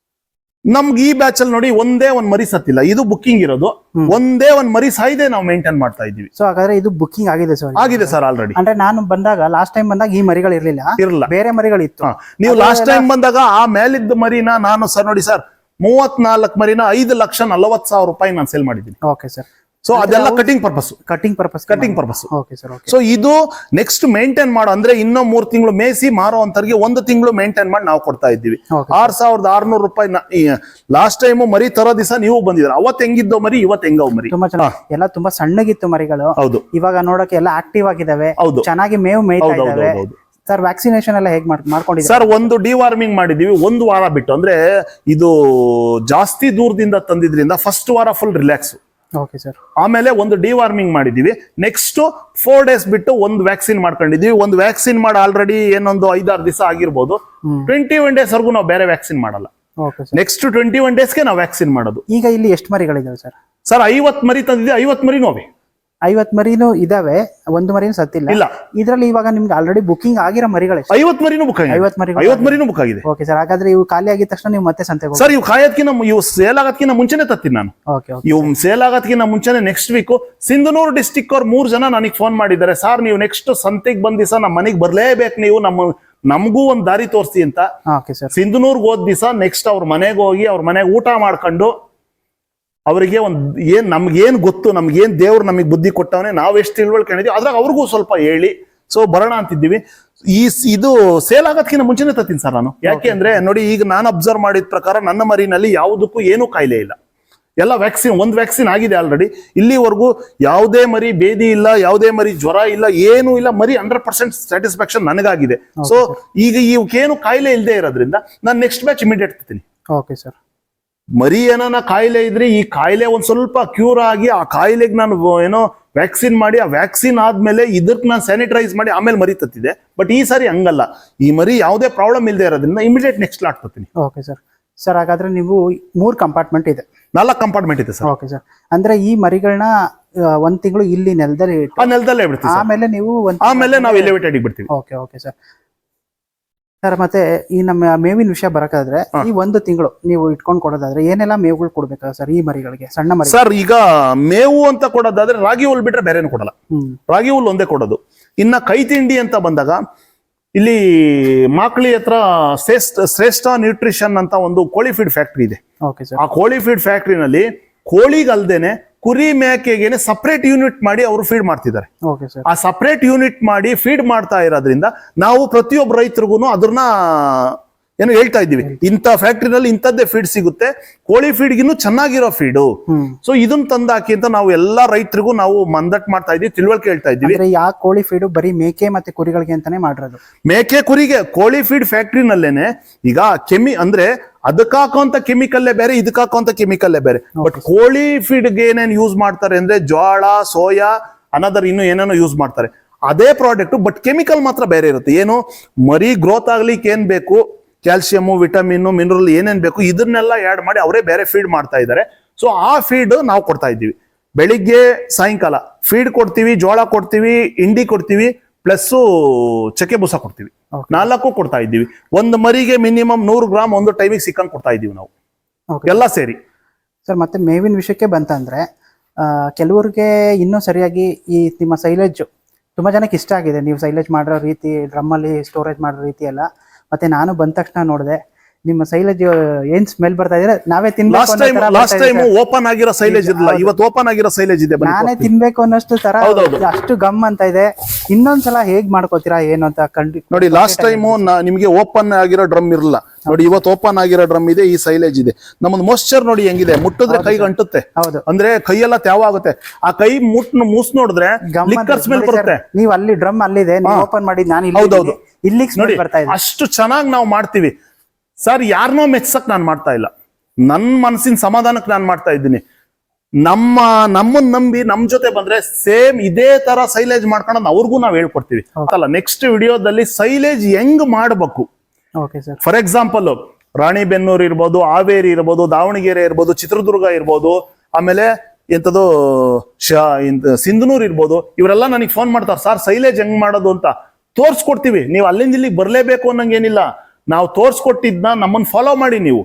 ನಮ್ಗೆ ಈ ಬ್ಯಾಚ್ ಅಲ್ಲಿ ನೋಡಿ ಒಂದೇ ಒಂದ್ ಮರಿ ಸತ್ತಿಲ್ಲ. ಇದು ಬುಕ್ಕಿಂಗ್ ಇರೋದು, ಒಂದೇ ಒಂದ್ ಮರಿ ಸಾಯ್ದೆ ನಾವು ಮೇಂಟೈನ್ ಮಾಡ್ತಾ ಇದೀವಿ. ಸೊ ಹಾಗಾದ್ರೆ ಇದು ಬುಕ್ಕಿಂಗ್ ಆಗಿದೆ ಸರ್? ಆಗಿದೆ ಸರ್ ಆಲ್ರೆಡಿ. ಅಂದ್ರೆ ನಾನು ಬಂದಾಗ ಲಾಸ್ಟ್ ಟೈಮ್ ಬಂದಾಗ ಈ ಮರಿಗಳು ಇರಲಿಲ್ಲ, ಬೇರೆ ಮರಿಗಳಿತ್ತು. ನೀವು ಲಾಸ್ಟ್ ಟೈಮ್ ಬಂದಾಗ ಆ ಮೇಲಿದ್ದ ಮರಿನ ನಾನು ಸರ್ ನೋಡಿ ಸರ್ 34 ಮರಿನ 5,40,000 ರೂಪಾಯಿ ನಾನು ಸೇಲ್ ಮಾಡಿದ್ದೀನಿ. Okay sir. ಸೊ ಅದೆಲ್ಲ cutting purpose. Okay sir. So ಇದು ನೆಕ್ಸ್ಟ್ ಮೇಂಟೈನ್ ಮಾಡೋ ಅಂದ್ರೆ ಇನ್ನೂ 3 ತಿಂಗಳು ಮೇಯಿಸಿ ಮಾರೋ ಅಂತರ್ಗೆ 1 ತಿಂಗಳು ಮೇಂಟೈನ್ ಮಾಡಿ ನಾವು ಕೊಡ್ತಾ ಇದ್ದೀವಿ. 6,600 ರೂಪಾಯಿ. ಲಾಸ್ಟ್ ಟೈಮ್ ಮರಿ ತರೋ ದಿವಸ ನೀವು ಬಂದಿದ್ರ, ಅವತ್ತು ಹೆಂಗಿದ್ದೋ ಮರಿ, ಇವತ್ತು ಹೆಂಗವ್ ಮರಿ. ತುಂಬಾ ಚೆನ್ನಾಗಿ ಎಲ್ಲ ತುಂಬಾ ಸಣ್ಣಗಿತ್ತು ಮರಿಗಳು. ಹೌದು. ಇವಾಗ ನೋಡಕ್ಕೆ ಎಲ್ಲ ಆಕ್ಟಿವ್ ಆಗಿದಾವೆ, ಹೌದು, ಚೆನ್ನಾಗಿ ಮೇವು ಮೇಯ್ತಾ ಇದಾವೆ. ಸರ್ ವ್ಯಾಕ್ಸಿನೇಷನ್ ಎಲ್ಲ ಹೇಗೆ ಮಾಡ್ಕೊಂಡಿದ್ದೀವಿ ಸರ್? ಒಂದು ಡಿವಾರ್ಮಿಂಗ್ ಮಾಡಿದೀವಿ 1 ವಾರ ಬಿಟ್ಟು. ಅಂದ್ರೆ ಇದು ಜಾಸ್ತಿ ದೂರದಿಂದ ತಂದಿದ್ರಿಂದ ಫಸ್ಟ್ ವಾರ ಫುಲ್ ರಿಲ್ಯಾಕ್ಸ್. Okay sir. ಆಮೇಲೆ ಒಂದು ಡಿವಾರ್ಮಿಂಗ್ ಮಾಡಿದೀವಿ. ನೆಕ್ಸ್ಟ್ 4 ಡೇಸ್ ಬಿಟ್ಟು ಒಂದು ವ್ಯಾಕ್ಸಿನ್ ಮಾಡ್ಕೊಂಡಿದೀವಿ. ಒಂದು ವ್ಯಾಕ್ಸಿನ್ ಮಾಡಿ ಆಲ್ರೆಡಿ ಏನೊಂದು 5-6 ದಿವಸ ಆಗಿರ್ಬೋದು. 21 ಡೇಸ್ ವರೆಗೂ ನಾವು ಬೇರೆ ವ್ಯಾಕ್ಸಿನ್ ಮಾಡಲ್ಲ. ನೆಕ್ಸ್ಟ್ 21 ಡೇಸ್ಗೆ ನಾವು ವ್ಯಾಕ್ಸಿನ್ ಮಾಡೋದು. ಈಗ ಇಲ್ಲಿ ಎಷ್ಟು ಮರಿಗಳಿದಾವೆ ಸರ್? ಸರ್ 50 ಮರಿ ತಂದಿದ್ದೀವಿ. 50 ಮರಿ ನೋವೆ 50 ಮರಿನೂ ಇದಾವೆ, ಒಂದು ಮರಿನೂ ಸತ್ತಿಲ್ಲ. ಇಲ್ಲ. ಇದ್ರಲ್ಲಿ ಇವಾಗ ನಿಮ್ಗೆ ಆಲ್ರೆಡಿ ಬುಕಿಂಗ್ ಆಗಿರೋ ಮರಿಗಳು 50 ಮರಿನೂ ಬುಕ್ ಆಗಿದೆ. 50 ಮರಿಗಳು 50 ಮರಿನೂ ಬುಕ್ ಆಗಿದೆ. Okay sir. ಹಾಗಾದ್ರೆ ಇವು ಖಾಲಿ ಆಗಿದ ತಕ್ಷಣ ನೀವು ಮತ್ತೆ ಸಂತೆಗೆ ಸರ್ ಇವು ಕಾಯೋದ್ಕಿಂತ ಇವು ಸೇಲ್ ಆಗೋದ್ಕಿಂತ ಮುಂಚೆನೆ ತತ್ತೀನಿ ನಾನು. ಓಕೆ ಇವು ಸೇಲ್ ಆಗೋದ್ಕಿಂತ ಮುಂಚೆನೆ ನೆಕ್ಸ್ಟ್ ವೀಕ್ ಸಿಂಧನೂರು ಡಿಸ್ಟಿಕ್ ಅವ್ರು 3 ಜನ ನನಗೆ ಫೋನ್ ಮಾಡಿದ್ದಾರೆ, ಸರ್ ನೀವು ನೆಕ್ಸ್ಟ್ ಸಂತೆಗೆ ಬಂದ ದಿವಸ ನಮ್ಮ ಮನೆಗೆ ಬರ್ಲೇಬೇಕು, ನೀವು ನಮಗೂ ಒಂದ್ ದಾರಿ ತೋರಿಸಿ ಅಂತ. Okay sir. ಸಿಂಧನೂರ್ಗೆ ಹೋದ ದಿವಸ ನೆಕ್ಸ್ಟ್ ಅವ್ರ ಮನೆಗೆ ಹೋಗಿ ಅವ್ರ ಮನೆಗೆ ಊಟ ಮಾಡ್ಕೊಂಡು ಅವರಿಗೆ ನಮ್ಗೇನ್ ಗೊತ್ತು, ನಮ್ಗೇನ್ ದೇವ್ರು ನಮಗೆ ಬುದ್ಧಿ ಕೊಟ್ಟವನೇ, ನಾವ್ ಎಷ್ಟು ತಿಳುವಳ್ಕೊಂಡಿದೀವಿ ಅದ್ರಾಗ ಅವ್ರಿಗೂ ಸ್ವಲ್ಪ ಹೇಳಿ ಸೊ ಬರೋಣ ಅಂತಿದ್ದೀವಿ. ಇದು ಸೇಲ್ ಆಗೋದ್ಕಿಂತ ಮುಂಚೆನೆ ತತ್ತೀನಿ ಸರ್ ನಾನು. ಯಾಕೆ ಅಂದ್ರೆ ನೋಡಿ, ಈಗ ನಾನು ಅಬ್ಸರ್ವ್ ಮಾಡಿದ ಪ್ರಕಾರ ನನ್ನ ಮರಿನಲ್ಲಿ ಯಾವುದಕ್ಕೂ ಏನೂ ಕಾಯಿಲೆ ಇಲ್ಲ, ಎಲ್ಲ ವ್ಯಾಕ್ಸಿನ್, ಒಂದು ವ್ಯಾಕ್ಸಿನ್ ಆಗಿದೆ ಆಲ್ರೆಡಿ. ಇಲ್ಲಿವರೆಗೂ ಯಾವುದೇ ಮರಿ ಬೇದಿ ಇಲ್ಲ, ಯಾವುದೇ ಮರಿ ಜ್ವರ ಇಲ್ಲ, ಏನೂ ಇಲ್ಲ. ಮರಿ 100% ಸ್ಯಾಟಿಸ್ಫ್ಯಾಕ್ಷನ್ ನನಗಾಗಿದೆ. ಸೊ ಈಗ ಇವಕ್ಕೇನು ಕಾಯಿಲೆ ಇಲ್ಲದೆ ಇರೋದ್ರಿಂದ ನಾನು ನೆಕ್ಸ್ಟ್ ಬ್ಯಾಚ್ ಇಮಿಡಿಯೇಟ್ ತತ್ತೀನಿ. Okay sir. ಮರಿ ಏನಾನ ಕಾಯಿಲೆ ಇದ್ರೆ ಈ ಕಾಯಿಲೆ ಒಂದ್ ಸ್ವಲ್ಪ ಕ್ಯೂರ್ ಆಗಿ ಆ ಕಾಯಿಲೆಗೆ ನಾನು ಏನೋ ವ್ಯಾಕ್ಸಿನ್ ಮಾಡಿ, ಆ ವ್ಯಾಕ್ಸಿನ್ ಆದ್ಮೇಲೆ ಇದಕ್ಕೆ ನಾನು ಸ್ಯಾನಿಟೈಸ್ ಮಾಡಿ ಆಮೇಲೆ ಮರಿ ತತ್ತಿದೆ. ಬಟ್ ಈ ಸಾರಿ ಹಂಗಲ್ಲ, ಈ ಮರಿ ಯಾವುದೇ ಪ್ರಾಬ್ಲಮ್ ಇಲ್ಲದೆ ಇರೋದ್ರಿಂದ ಇಮಿಡಿಯೇಟ್ ನೆಕ್ಸ್ಟ್ ಲಾಟ್ ತತ್ತೀನಿ. Okay sir. ಸರ್ ಹಾಗಾದ್ರೆ ನೀವು 3 ಕಂಪಾರ್ಟ್ಮೆಂಟ್ ಇದೆ, 4 ಕಂಪಾರ್ಟ್ಮೆಂಟ್ ಇದೆ ಸರ್. Okay sir. ಅಂದ್ರೆ ಈ ಮರಿಗಳನ್ನ 1 ತಿಂಗಳು ಇಲ್ಲಿ ನೆಲದಲ್ಲಿ ಆ ನೆಲದಲ್ಲೇ ಬಿಡ್ತೀವಿ, ಆಮೇಲೆ ನೀವು ಆಮೇಲೆ ನಾವು ಎಲಿವೇಟೆಡ್ ಬಿಡ್ತೀವಿ. Okay okay sir. ಸರ್ ಮತ್ತೆ ಈ ನಮ್ಮ ಮೇವಿನ ವಿಷಯ ಬರಕಾದ್ರೆ, ಈ 1 ತಿಂಗಳು ನೀವು ಇಟ್ಕೊಂಡು ಕೊಡೋದಾದ್ರೆ ಏನೆಲ್ಲ ಮೇವುಗಳು ಕೊಡ್ಬೇಕಾ ಸರ್ ಈ ಮರಿಗಳಿಗೆ, ಸಣ್ಣ ಮರಿ? ಸರ್ ಈಗ ಮೇವು ಅಂತ ಕೊಡೋದಾದ್ರೆ ರಾಗಿ ಹುಲ್ ಬಿಟ್ರೆ ಬೇರೆನು ಕೊಡಲ್ಲ, ರಾಗಿ ಹುಲ್ ಒಂದೇ ಕೊಡೋದು. ಇನ್ನ ಕೈ ತಿಂಡಿ ಅಂತ ಬಂದಾಗ ಇಲ್ಲಿ ಮಾಕ್ಳಿ ಹತ್ರ ಶ್ರೇಷ್ಠ ನ್ಯೂಟ್ರಿಷನ್ ಅಂತ ಒಂದು ಕೋಳಿ ಫೀಡ್ ಫ್ಯಾಕ್ಟ್ರಿ ಇದೆ. Okay sir. ಆ ಕೋಳಿ ಫೀಡ್ ಫ್ಯಾಕ್ಟ್ರಿನಲ್ಲಿ ಕೋಳಿಗಲ್ದೇನೆ ಕುರಿ ಮೇಕೆಗೆನೆ ಸಪರೇಟ್ ಯೂನಿಟ್ ಮಾಡಿ ಅವರು ಫೀಡ್ ಮಾಡ್ತಿದ್ದಾರೆ. Okay sir. ಆ ಸಪರೇಟ್ ಯೂನಿಟ್ ಮಾಡಿ ಫೀಡ್ ಮಾಡ್ತಾ ಇರೋದ್ರಿಂದ ನಾವು ಪ್ರತಿಯೊಬ್ಬ ರೈತರಿಗೂ ಅದನ್ನ ಏನು ಹೇಳ್ತಾ ಇದ್ದೀವಿ, ಇಂಥ ಫ್ಯಾಕ್ಟ್ರಿನಲ್ಲಿ ಇಂಥದ್ದೇ ಫೀಡ್ ಸಿಗುತ್ತೆ, ಕೋಳಿ ಫೀಡ್ಗಿನ್ನೂ ಚೆನ್ನಾಗಿರೋ ಫೀಡು. ಸೊ ಇದನ್ನ ತಂದಾಕಿ ಅಂತ ನಾವು ಎಲ್ಲಾ ರೈತರಿಗೂ ನಾವು ಮಂದಟ್ ಮಾಡ್ತಾ ಇದೀವಿ, ತಿಳುವಳಿಕೆ ಹೇಳ್ತಾ ಇದ್ದೀವಿ. ಯಾ ಕೋಳಿ ಫೀಡು ಬರೀ ಮೇಕೆ ಮತ್ತೆ ಕುರಿಗಳಿಗೆ ಅಂತಾನೆ ಮಾಡಿರೋದು? ಮೇಕೆ ಕುರಿಗೆ ಕೋಳಿ ಫೀಡ್ ಫ್ಯಾಕ್ಟ್ರಿನಲ್ಲೇನೆ ಈಗ ಅಂದ್ರೆ ಅದಕ್ಕೆ ಹಾಕೋಂತ ಕೆಮಿಕಲ್ಲೇ ಬೇರೆ, ಇದಕ್ಕೆ ಹಾಕೋಂತ ಕೆಮಿಕಲ್ಲೇ ಬೇರೆ. ಬಟ್ ಕೋಳಿ ಫೀಡ್ಗೆ ಏನೇನು ಯೂಸ್ ಮಾಡ್ತಾರೆ ಅಂದ್ರೆ ಜೋಳ, ಸೋಯಾ, ಅನದರ್ ಇನ್ನು ಏನೇನೋ ಯೂಸ್ ಮಾಡ್ತಾರೆ, ಅದೇ ಪ್ರಾಡಕ್ಟ್. ಬಟ್ ಕೆಮಿಕಲ್ ಮಾತ್ರ ಬೇರೆ ಇರುತ್ತೆ. ಏನು ಮರಿ ಗ್ರೋತ್ ಆಗ್ಲಿಕ್ಕೆ ಏನ್ ಬೇಕು, ಕ್ಯಾಲ್ಸಿಯಂ, ವಿಟಮಿನ್, ಮಿನರಲ್ ಏನೇನ್ ಬೇಕು ಇದನ್ನೆಲ್ಲ ಆಡ್ ಮಾಡಿ ಅವರೇ ಬೇರೆ ಫೀಡ್ ಮಾಡ್ತಾ ಇದ್ದಾರೆ. ಸೊ ಆ ಫೀಡ್ ನಾವು ಕೊಡ್ತಾ ಇದ್ದೀವಿ. ಬೆಳಿಗ್ಗೆ ಸಾಯಂಕಾಲ ಫೀಡ್ ಕೊಡ್ತೀವಿ, ಜೋಳ ಕೊಡ್ತೀವಿ, ಇಂಡಿ ಕೊಡ್ತೀವಿ, ಪ್ಲಸ್ ಚಕ್ಕೆ ಬೂಸ ಕೊಡ್ತೀವಿ. 4 ಕೊಡ್ತಾ ಇದ್ದೀವಿ. ಒಂದು ಮರಿಗೆ ಮಿನಿಮಮ್ 100 ಗ್ರಾಮ್ ಒಂದು ಟೈಮಿಗೆ ಸಿಕ್ಕಂಗ್ ಕೊಡ್ತಾ ಇದ್ದೀವಿ ನಾವು ಎಲ್ಲ ಸೇರಿ. ಸರ್ ಮತ್ತೆ ಮೇವಿನ ವಿಷಯಕ್ಕೆ ಬಂತಂದ್ರೆ ಕೆಲವ್ರಿಗೆ ಇನ್ನೂ ಸರಿಯಾಗಿ ಈ ನಿಮ್ಮ ಸೈಲೇಜ್ ತುಂಬಾ ಜನಕ್ಕೆ ಇಷ್ಟ ಆಗಿದೆ, ನೀವು ಸೈಲೇಜ್ ಮಾಡೋ ರೀತಿ, ಡ್ರಮ್ಮಲ್ಲಿ ಸ್ಟೋರೇಜ್ ಮಾಡೋ ರೀತಿ ಎಲ್ಲ. ಮತ್ತೆ ನಾನು ಬಂದ ತಕ್ಷಣ ನೋಡಿದೆ ನಿಮ್ಮ ಸೈಲೇಜ್ ಏನ್ ಸ್ಮೆಲ್ ಬರ್ತಾ ಇದೆ, ನಾವೇ ತಿನ್ಬೇಕು. ಲಾಸ್ಟ್ ಟೈಮ್ ಓಪನ್ ಆಗಿರೋ ಸೈಲೇಜ್ ಇರಲಿಲ್ಲ, ಇವತ್ತು ಓಪನ್ ಆಗಿರೋ ಸೈಲೇಜ್ ಇದೆ, ನಾನೇ ತಿನ್ಬೇಕು ಅನ್ನೋಷ್ಟು ತರ ಅಷ್ಟು ಗಮ್ ಅಂತ ಇದೆ. ಇನ್ನೊಂದ್ಸಲ ಹೇಗ್ ಮಾಡ್ಕೋತೀರಾ ಏನು ಅಂತ ನೋಡಿ. ಲಾಸ್ಟ್ ಟೈಮ್ ನಿಮ್ಗೆ ಓಪನ್ ಆಗಿರೋ ಡ್ರಮ್ ಇರಲ್ಲ ನೋಡಿ, ಇವತ್ತು ಓಪನ್ ಆಗಿರೋ ಡ್ರಮ್ ಇದೆ, ಈ ಸೈಲೇಜ್ ಇದೆ. ನಮ್ಮದು ಮಾಯಿಶ್ಚರ್ ನೋಡಿ ಹೆಂಗಿದೆ, ಮುಟ್ಟಿದ್ರೆ ಕೈಗೆ ಅಂಟುತ್ತೆ. ಹೌದು, ಅಂದ್ರೆ ಕೈಯೆಲ್ಲ ತ್ಯಾವ ಆಗುತ್ತೆ. ಆ ಕೈ ಮೂಸ್ ನೋಡಿದ್ರೆ ಲಿಕ್ಕರ್ ಸ್ಮೆಲ್ ಬರುತ್ತೆ. ನೀವು ಅಲ್ಲಿ ಡ್ರಮ್ ಅಲ್ಲಿದೆ, ಓಪನ್ ಮಾಡಿ ನಾನು ಹೌದೌದು ಇಲ್ಲಿ ನೋಡಿ ಬರ್ತಾ ಇದೆ. ಅಷ್ಟು ಚೆನ್ನಾಗಿ ನಾವು ಮಾಡ್ತೀವಿ ಸರ್. ಯಾರನ್ನೋ ಮೆಚ್ಚಕ್ ನಾನು ಮಾಡ್ತಾ ಇಲ್ಲ, ನನ್ನ ಮನಸ್ಸಿನ ಸಮಾಧಾನಕ್ಕೆ ನಾನು ಮಾಡ್ತಾ ಇದ್ದೀನಿ. ನಮ್ಮನ್ನ ನಂಬಿ ನಮ್ ಜೊತೆ ಬಂದ್ರೆ ಸೇಮ್ ಇದೇ ತರ ಸೈಲೇಜ್ ಮಾಡ್ಕೊಂಡು ಅವ್ರಿಗೂ ನಾವು ಹೇಳ್ಕೊಡ್ತೀವಿ. ಅಲ್ಲ ನೆಕ್ಸ್ಟ್ ವಿಡಿಯೋದಲ್ಲಿ ಸೈಲೇಜ್ ಹೆಂಗ್ ಮಾಡ್ಬೇಕು. ಫಾರ್ ಎಕ್ಸಾಂಪಲ್ ರಾಣಿಬೆನ್ನೂರು ಇರ್ಬೋದು, ಹಾವೇರಿ ಇರ್ಬೋದು, ದಾವಣಗೆರೆ ಇರ್ಬೋದು, ಚಿತ್ರದುರ್ಗ ಇರ್ಬೋದು, ಆಮೇಲೆ ಎಂತದು ಸಿಂಧನೂರ್ ಇರ್ಬೋದು, ಇವರೆಲ್ಲ ನನಗೆ ಫೋನ್ ಮಾಡ್ತಾರೆ, ಸರ್ ಸೈಲೇಜ್ ಹೆಂಗ್ ಮಾಡೋದು ಅಂತ ತೋರ್ಸ್ಕೊಡ್ತೀವಿ. ನೀವು ಅಲ್ಲಿಂದ ಇಲ್ಲಿಗೆ ಬರ್ಲೇಬೇಕು ಅನ್ನಂಗೇನಿಲ್ಲ, ನಾವು ತೋರ್ಸ್ಕೊಟ್ಟಿದ್ನ ನಮ್ಮನ್ನ ಫಾಲೋ ಮಾಡಿ ನೀವು.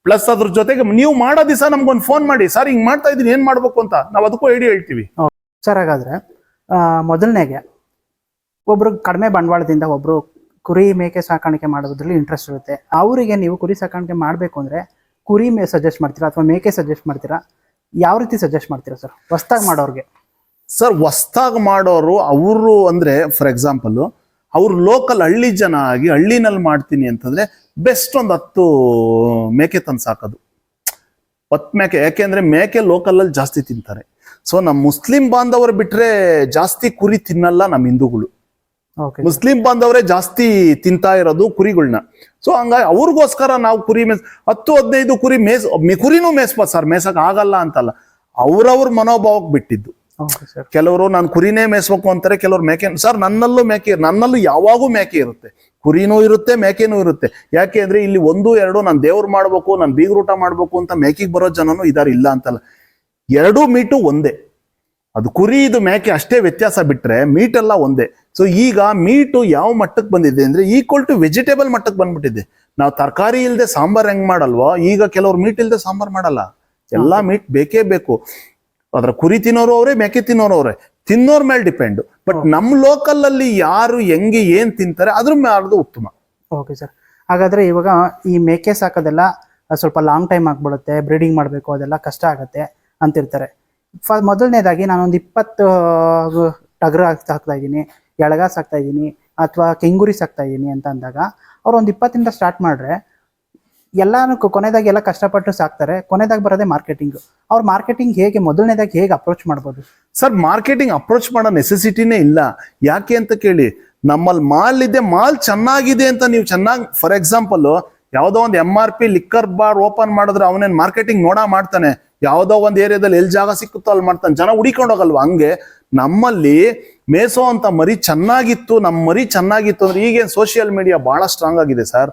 ಪ್ಲಸ್ ಅದ್ರ ಜೊತೆಗೆ ನೀವು ಮಾಡೋ ದಿವಸ ನಮ್ಗೊಂದು ಫೋನ್ ಮಾಡಿ, ಸರ್ ಹಿಂಗ್ ಮಾಡ್ತಾ ಇದೀನಿ ಏನ್ ಮಾಡ್ಬೇಕು ಅಂತ ನಾವು ಅದಕ್ಕೂ ಐಡಿಯಾ ಹೇಳ್ತೀವಿ. ಸರ್ ಹಾಗಾದ್ರೆ ಮೊದಲನೇಗೆ ಒಬ್ರು ಕಡಿಮೆ ಬಂಡವಾಳದಿಂದ ಒಬ್ರು ಕುರಿ ಮೇಕೆ ಸಾಕಾಣಿಕೆ ಮಾಡೋದ್ರಲ್ಲಿ ಇಂಟ್ರೆಸ್ಟ್ ಇರುತ್ತೆ, ಅವರಿಗೆ ನೀವು ಕುರಿ ಸಾಕಾಣಿಕೆ ಮಾಡ್ಬೇಕು ಅಂದ್ರೆ ಕುರಿ ಸಜೆಸ್ಟ್ ಮಾಡ್ತೀರಾ ಅಥವಾ ಮೇಕೆ ಸಜೆಸ್ಟ್ ಮಾಡ್ತೀರಾ? ಯಾವ ರೀತಿ ಸಜೆಸ್ಟ್ ಮಾಡ್ತೀರಾ ಸರ್ ಹೊಸ್ದಾಗಿ ಮಾಡೋರ್ಗೆ? ಸರ್ ಹೊಸ್ದಾಗಿ ಮಾಡೋರು ಅವರು ಅಂದ್ರೆ ಫಾರ್ ಎಕ್ಸಾಂಪಲ್ ಅವ್ರು ಲೋಕಲ್ ಹಳ್ಳಿ ಜನ ಆಗಿ ಹಳ್ಳಿನಲ್ಲಿ ಮಾಡ್ತೀನಿ ಅಂತಂದ್ರೆ ಬೆಸ್ಟ್ ಒಂದು 10 ಮೇಕೆ ತಂದು ಸಾಕೋದು. 10 ಮೇಕೆ, ಯಾಕೆಂದ್ರೆ ಮೇಕೆ ಲೋಕಲ್ ಅಲ್ಲಿ ಜಾಸ್ತಿ ತಿಂತಾರೆ. ಸೊ ನಮ್ಮ ಮುಸ್ಲಿಂ ಬಾಂಧವರು ಬಿಟ್ರೆ ಜಾಸ್ತಿ ಕುರಿ ತಿನ್ನಲ್ಲ ನಮ್ಮ ಹಿಂದೂಗಳು. ಮುಸ್ಲಿಂ ಬಾಂಧವರೇ ಜಾಸ್ತಿ ತಿಂತಾ ಇರೋದು ಕುರಿಗಳನ್ನ. ಸೊ ಹಂಗಾಗಿ ಅವ್ರಿಗೋಸ್ಕರ ನಾವು ಕುರಿ 10-15 ಕುರಿ ಕುರಿನೂ ಮೇಯಿಸ್ಬೋದು ಸರ್, ಮೇಯ್ಸಕ್ ಆಗಲ್ಲ ಅಂತಲ್ಲ, ಅವ್ರವ್ರ ಮನೋಭಾವಕ್ಕೆ ಬಿಟ್ಟಿದ್ದು. ಕೆಲವರು ನಾನು ಕುರಿನೇ ಮೇಯಿಸ್ಬೇಕು ಅಂತಾರೆ, ಕೆಲವರು ಮೇಕೆ. ಸರ್ ನನ್ನಲ್ಲೂ ಯಾವಾಗೂ ಮೇಕೆ ಇರುತ್ತೆ, ಕುರಿನೂ ಇರುತ್ತೆ, ಮೇಕೆನೂ ಇರುತ್ತೆ. ಯಾಕೆ ಅಂದ್ರೆ ಇಲ್ಲಿ 1-2 ನಾನು ದೇವ್ರು ಮಾಡ್ಬೇಕು, ನಾನು ಬೀಗ್ರೂಟ ಮಾಡ್ಬೇಕು ಅಂತ ಮೇಕೆಗೆ ಬರೋ ಜನನು ಇದಾರೆ, ಇಲ್ಲ ಅಂತಲ್ಲ. 2 ಮೀಟು ಒಂದೇ. ಅದು ಕುರಿ ಇದು ಮೇಕೆ ಅಷ್ಟೇ ವ್ಯತ್ಯಾಸ ಬಿಟ್ರೆ ಮೀಟ್ ಎಲ್ಲ ಒಂದೇ. ಸೊ ಈಗ ಮೀಟು ಯಾವ ಮಟ್ಟಕ್ಕೆ ಬಂದಿದೆ ಅಂದ್ರೆ ಈಕ್ವಲ್ ಟು ವೆಜಿಟೇಬಲ್ ಮಟ್ಟಕ್ಕೆ ಬಂದ್ಬಿಟ್ಟಿದೆ. ನಾವು ತರಕಾರಿ ಇಲ್ಲದೆ ಸಾಂಬಾರ್ ಹೆಂಗ್ ಮಾಡಲ್ವೋ, ಈಗ ಕೆಲವ್ರು ಮೀಟ್ ಇಲ್ಲದೆ ಸಾಂಬಾರ್ ಮಾಡಲ್ಲ. ಎಲ್ಲಾ ಮೀಟ್ ಬೇಕೇ ಬೇಕು. ಅದ್ರ ಕುರಿ ತಿನ್ನೋರು ಅವ್ರೆ, ಮೇಕೆ ತಿನ್ನೋರು ಅವ್ರೆ, ತಿನ್ನೋರ್ ಮೇಲೆ ಡಿಪೆಂಡ್. ಬಟ್ ನಮ್ ಲೋಕಲ್ ಅಲ್ಲಿ ಯಾರು ಹೆಂಗೆ ಏನ್ ತಿಂತಾರೆ ಅದ್ರ ಮಾಡೋದು ಉತ್ತಮ. Okay sir. ಹಾಗಾದ್ರೆ ಇವಾಗ ಈ ಮೇಕೆ ಸಾಕೋದೆಲ್ಲ ಸ್ವಲ್ಪ ಲಾಂಗ್ ಟೈಮ್ ಆಗ್ಬಿಡುತ್ತೆ, ಬ್ರೀಡಿಂಗ್ ಮಾಡಬೇಕು, ಅದೆಲ್ಲ ಕಷ್ಟ ಆಗುತ್ತೆ ಅಂತಿರ್ತಾರೆ. ಮೊದಲನೇದಾಗಿ ನಾನೊಂದು 20 ಟಗರು ಸಾಕ್ತಾ ಇದ್ದೀನಿ, ಎಳಗ ಸಾಕ್ತಾ ಇದ್ದೀನಿ, ಅಥವಾ ಕೆಂಗುರಿ ಸಾಕ್ತಾ ಇದ್ದೀನಿ ಅಂತ ಅಂದಾಗ ಅವ್ರು ಒಂದು 20 ಸ್ಟಾರ್ಟ್ ಮಾಡ್ರೆ ಎಲ್ಲಾನು ಕೊನೆದಾಗಿ ಎಲ್ಲ ಕಷ್ಟಪಟ್ಟು ಸಾಕ್ತಾರೆ. ಕೊನೆದಾಗಿ ಬರೋದೇ ಮಾರ್ಕೆಟಿಂಗ್. ಅವ್ರ ಮಾರ್ಕೆಟಿಂಗ್ ಹೇಗೆ ಮೊದಲನೇದಾಗಿ ಹೇಗೆ ಅಪ್ರೋಚ್ ಮಾಡ್ಬೋದು ಸರ್? ಮಾರ್ಕೆಟಿಂಗ್ ಅಪ್ರೋಚ್ ಮಾಡೋ ನೆಸೆಸಿಟಿನೇ ಇಲ್ಲ. ಯಾಕೆ ಅಂತ ಕೇಳಿ, ನಮ್ಮಲ್ಲಿ ಮಾಲ್ ಇದೆ, ಮಾಲ್ ಚೆನ್ನಾಗಿದೆ ಅಂತ ನೀವು ಚೆನ್ನಾಗಿ, ಫಾರ್ ಎಕ್ಸಾಂಪಲ್ ಯಾವ್ದೋ ಒಂದು MRP ಲಿಕ್ಕರ್ ಬಾರ್ ಓಪನ್ ಮಾಡಿದ್ರೆ ಅವನೇನ್ ಮಾರ್ಕೆಟಿಂಗ್ ಮಾಡ್ತಾನೆ? ಯಾವ್ದೋ ಒಂದು ಏರಿಯಾದಲ್ಲಿ ಎಲ್ಲಿ ಜಾಗ ಸಿಕ್ಕುತ್ತೋ ಅಲ್ಲಿ ಮಾಡ್ತಾನೆ, ಜನ ಹುಡಿಕೊಂಡು ಹೋಗಲ್ವಾ? ಹಂಗೆ ನಮ್ಮಲ್ಲಿ ಮೇಸೋ ಅಂತ ಮರಿ ಚೆನ್ನಾಗಿತ್ತು, ನಮ್ಮ ಮರಿ ಚೆನ್ನಾಗಿತ್ತು ಅಂದ್ರೆ ಈಗೇನು ಸೋಷಿಯಲ್ ಮೀಡಿಯಾ ಬಹಳ ಸ್ಟ್ರಾಂಗ್ ಆಗಿದೆ ಸರ್.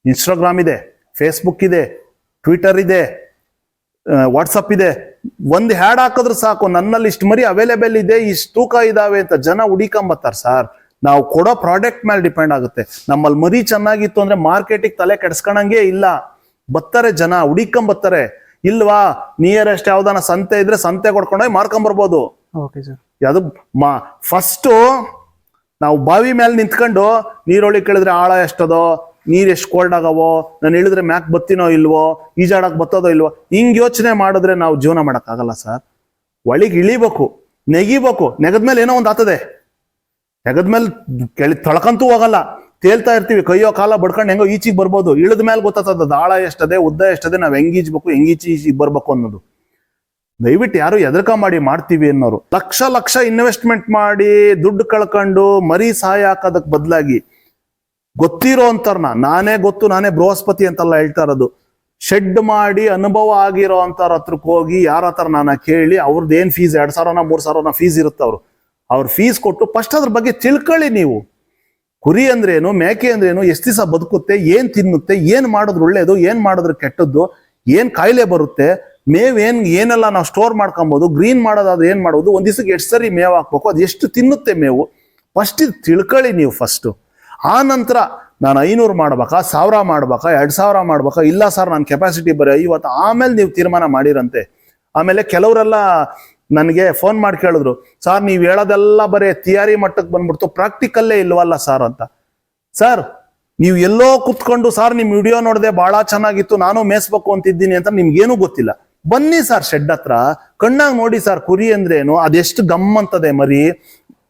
ಇನ್ಸ್ಟಾಗ್ರಾಮ್ ಇದೆ, ಫೇಸ್ಬುಕ್ ಇದೆ, ಟ್ವಿಟರ್ ಇದೆ, ವಾಟ್ಸಪ್ ಇದೆ. ಒಂದು ಹ್ಯಾಡ್ ಹಾಕಿದ್ರೆ ಸಾಕು, ನನ್ನಲ್ಲಿ ಇಷ್ಟು ಮರಿ ಅವೈಲೇಬಲ್ ಇದೆ, ಇಷ್ಟು ತೂಕ ಇದಾವೆ ಅಂತ ಜನ ಹುಡಿಕೊಂಬತ್ತಾರೆ ಸರ್. ನಾವು ಕೊಡೋ ಪ್ರಾಡಕ್ಟ್ ಮೇಲೆ ಡಿಪೆಂಡ್ ಆಗುತ್ತೆ. ನಮ್ಮಲ್ಲಿ ಮರಿ ಚೆನ್ನಾಗಿತ್ತು ಅಂದ್ರೆ ಮಾರ್ಕೆಟಿಗೆ ತಲೆ ಕೆಡ್ಸ್ಕೊಳಂಗೆ ಇಲ್ಲ, ಬರ್ತಾರೆ ಜನ, ಹುಡಿಕೊಂಬತ್ತಾರೆ. ಇಲ್ವಾ, ನಿಯರೆಸ್ಟ್ ಯಾವ್ದಾನ ಸಂತೆ ಇದ್ರೆ ಸಂತೆ ಕೊಡ್ಕೊಂಡೋಗಿ ಮಾರ್ಕೊಂಬರ್ಬೋದು. Okay sir. ಅದು ಫಸ್ಟ್ ನಾವು ಬಾವಿ ಮೇಲೆ ನಿಂತ್ಕೊಂಡು ನೀರೊಳಿ ಕೇಳಿದ್ರೆ ಆಳ ಎಷ್ಟದೋ, ನೀರ್ ಎಷ್ಟು ಕೋಲ್ಡ್ ಆಗವೋ, ನಾನು ಇಳಿದ್ರೆ ಮ್ಯಾಕ್ ಬತ್ತಿನೋ ಇಲ್ವೋ, ಈಜಾಡಕ್ ಬತ್ತೋದೋ ಇಲ್ವೋ, ಹಿಂಗ್ ಯೋಚನೆ ಮಾಡಿದ್ರೆ ನಾವು ಜೀವನ ಮಾಡಕ್ ಆಗಲ್ಲ ಸರ್. ಒಳಗೆ ಇಳಿಬೇಕು, ನೆಗಿಬೇಕು. ನೆಗದ್ಮೇಲೆ ಏನೋ ಒಂದು ಆತದೆ, ನೆಗದ್ಮೇಲೆ ತೊಳ್ಕಂತೂ ಹೋಗಲ್ಲ, ತೇಲ್ತಾ ಇರ್ತೀವಿ, ಕೈಯೋ ಕಾಲ ಬಡ್ಕೊಂಡು ಹೆಂಗೋ ಈಚಿಗೆ ಬರ್ಬೋದು. ಇಳಿದ ಮೇಲೆ ಗೊತ್ತಾಗ್ತದ ಆಳ ಎಷ್ಟದೆ, ಉದ್ದ ಎಷ್ಟದೆ, ನಾವ್ ಹೆಂಗೀಜ್ಬೇಕು, ಈಚಿಗೆ ಬರ್ಬೇಕು ಅನ್ನೋದು. ದಯವಿಟ್ಟು ಯಾರು ಎದರ್ಕ ಮಾಡಿ ಮಾಡ್ತೀವಿ ಅನ್ನೋರು ಲಕ್ಷ ಇನ್ವೆಸ್ಟ್ಮೆಂಟ್ ಮಾಡಿ ದುಡ್ಡು ಕಳ್ಕೊಂಡು ಮರಿ ಸಹಾಯ ಹಾಕೋದಕ್ ಬದಲಾಗಿ ಗೊತ್ತಿರೋ ಅಂತರ್ನ, ನಾನೇ ಗೊತ್ತು, ನಾನೇ ಬೃಹಸ್ಪತಿ ಅಂತೆಲ್ಲ ಹೇಳ್ತಾ ಇರೋದು, ಶೆಡ್ ಮಾಡಿ ಅನುಭವ ಆಗಿರೋ ಅಂತವ್ರ ಹತ್ರಕ್ಕೆ ಹೋಗಿ ಯಾರ ಹತ್ರ ನಾನು ಕೇಳಿ ಅವ್ರದ್ದು ಏನ್ ಫೀಸ್ 2,000 3,000 ಫೀಸ್ ಇರುತ್ತೆ, ಅವ್ರ ಫೀಸ್ ಕೊಟ್ಟು ಫಸ್ಟ್ ಅದ್ರ ಬಗ್ಗೆ ತಿಳ್ಕೊಳ್ಳಿ. ನೀವು ಕುರಿ ಅಂದ್ರೇನು, ಮೇಕೆ ಅಂದ್ರೇನು, ಎಷ್ಟು ದಿವಸ ಬದುಕುತ್ತೆ, ಏನ್ ತಿನ್ನುತ್ತೆ, ಏನ್ ಮಾಡಿದ್ರು ಒಳ್ಳೇದು, ಏನ್ ಮಾಡಿದ್ರು ಕೆಟ್ಟದ್ದು, ಏನ್ ಕಾಯಿಲೆ ಬರುತ್ತೆ, ಮೇವ್ ಏನೆಲ್ಲ ನಾವು ಸ್ಟೋರ್ ಮಾಡ್ಕೊಬಹುದು, ಗ್ರೀನ್ ಮಾಡೋದಾದ್ರೆ ಏನ್ ಮಾಡೋದು, ಒಂದ್ ದಿವಸಕ್ಕೆ ಎಷ್ಟು ಸರಿ ಮೇವ್ ಹಾಕ್ಬೇಕು, ಅದು ಎಷ್ಟು ತಿನ್ನುತ್ತೆ ಮೇವು, ಫಸ್ಟ್ ಇದು ತಿಳ್ಕೊಳ್ಳಿ ನೀವು ಫಸ್ಟ್. ಆ ನಂತರ ನಾನು 500 ಮಾಡ್ಬೇಕಾ, 1000 ಮಾಡ್ಬೇಕಾ, 2000 ಮಾಡ್ಬೇಕಾ, ಇಲ್ಲ ಸರ್ ನನ್ನ ಕೆಪಾಸಿಟಿ ಬರೀ 50, ಆಮೇಲೆ ನೀವು ತೀರ್ಮಾನ ಮಾಡಿರಂತೆ. ಆಮೇಲೆ ಕೆಲವರೆಲ್ಲ ನನಗೆ ಫೋನ್ ಮಾಡಿ ಕೇಳಿದ್ರು, ಸರ್ ನೀವು ಹೇಳೋದೆಲ್ಲ ಬರೀ ಥಿಯರಿ ಮಟ್ಟಕ್ಕೆ ಬಂದ್ಬಿಡ್ತು, ಪ್ರಾಕ್ಟಿಕಲ್ಲೇ ಇಲ್ವಲ್ಲ ಸರ್ ಅಂತ. ಸರ್ ನೀವು ಎಲ್ಲೋ ಕುತ್ಕೊಂಡು ಸರ್ ನಿಮ್ ವಿಡಿಯೋ ನೋಡಿದೆ ಬಹಳ ಚೆನ್ನಾಗಿತ್ತು, ನಾನು ಮೇಯಿಸ್ಬೇಕು ಅಂತಿದ್ದೀನಿ ಅಂತ ನಿಮ್ಗೇನು ಗೊತ್ತಿಲ್ಲ. ಬನ್ನಿ ಸರ್ ಶೆಡ್ ಹತ್ರ, ಕಣ್ಣಾಗ ನೋಡಿ ಸರ್ ಕುರಿ ಅಂದ್ರೇನು, ಅದೆಷ್ಟು ಗಮ್ ಅಂತದೆ ಮರಿ,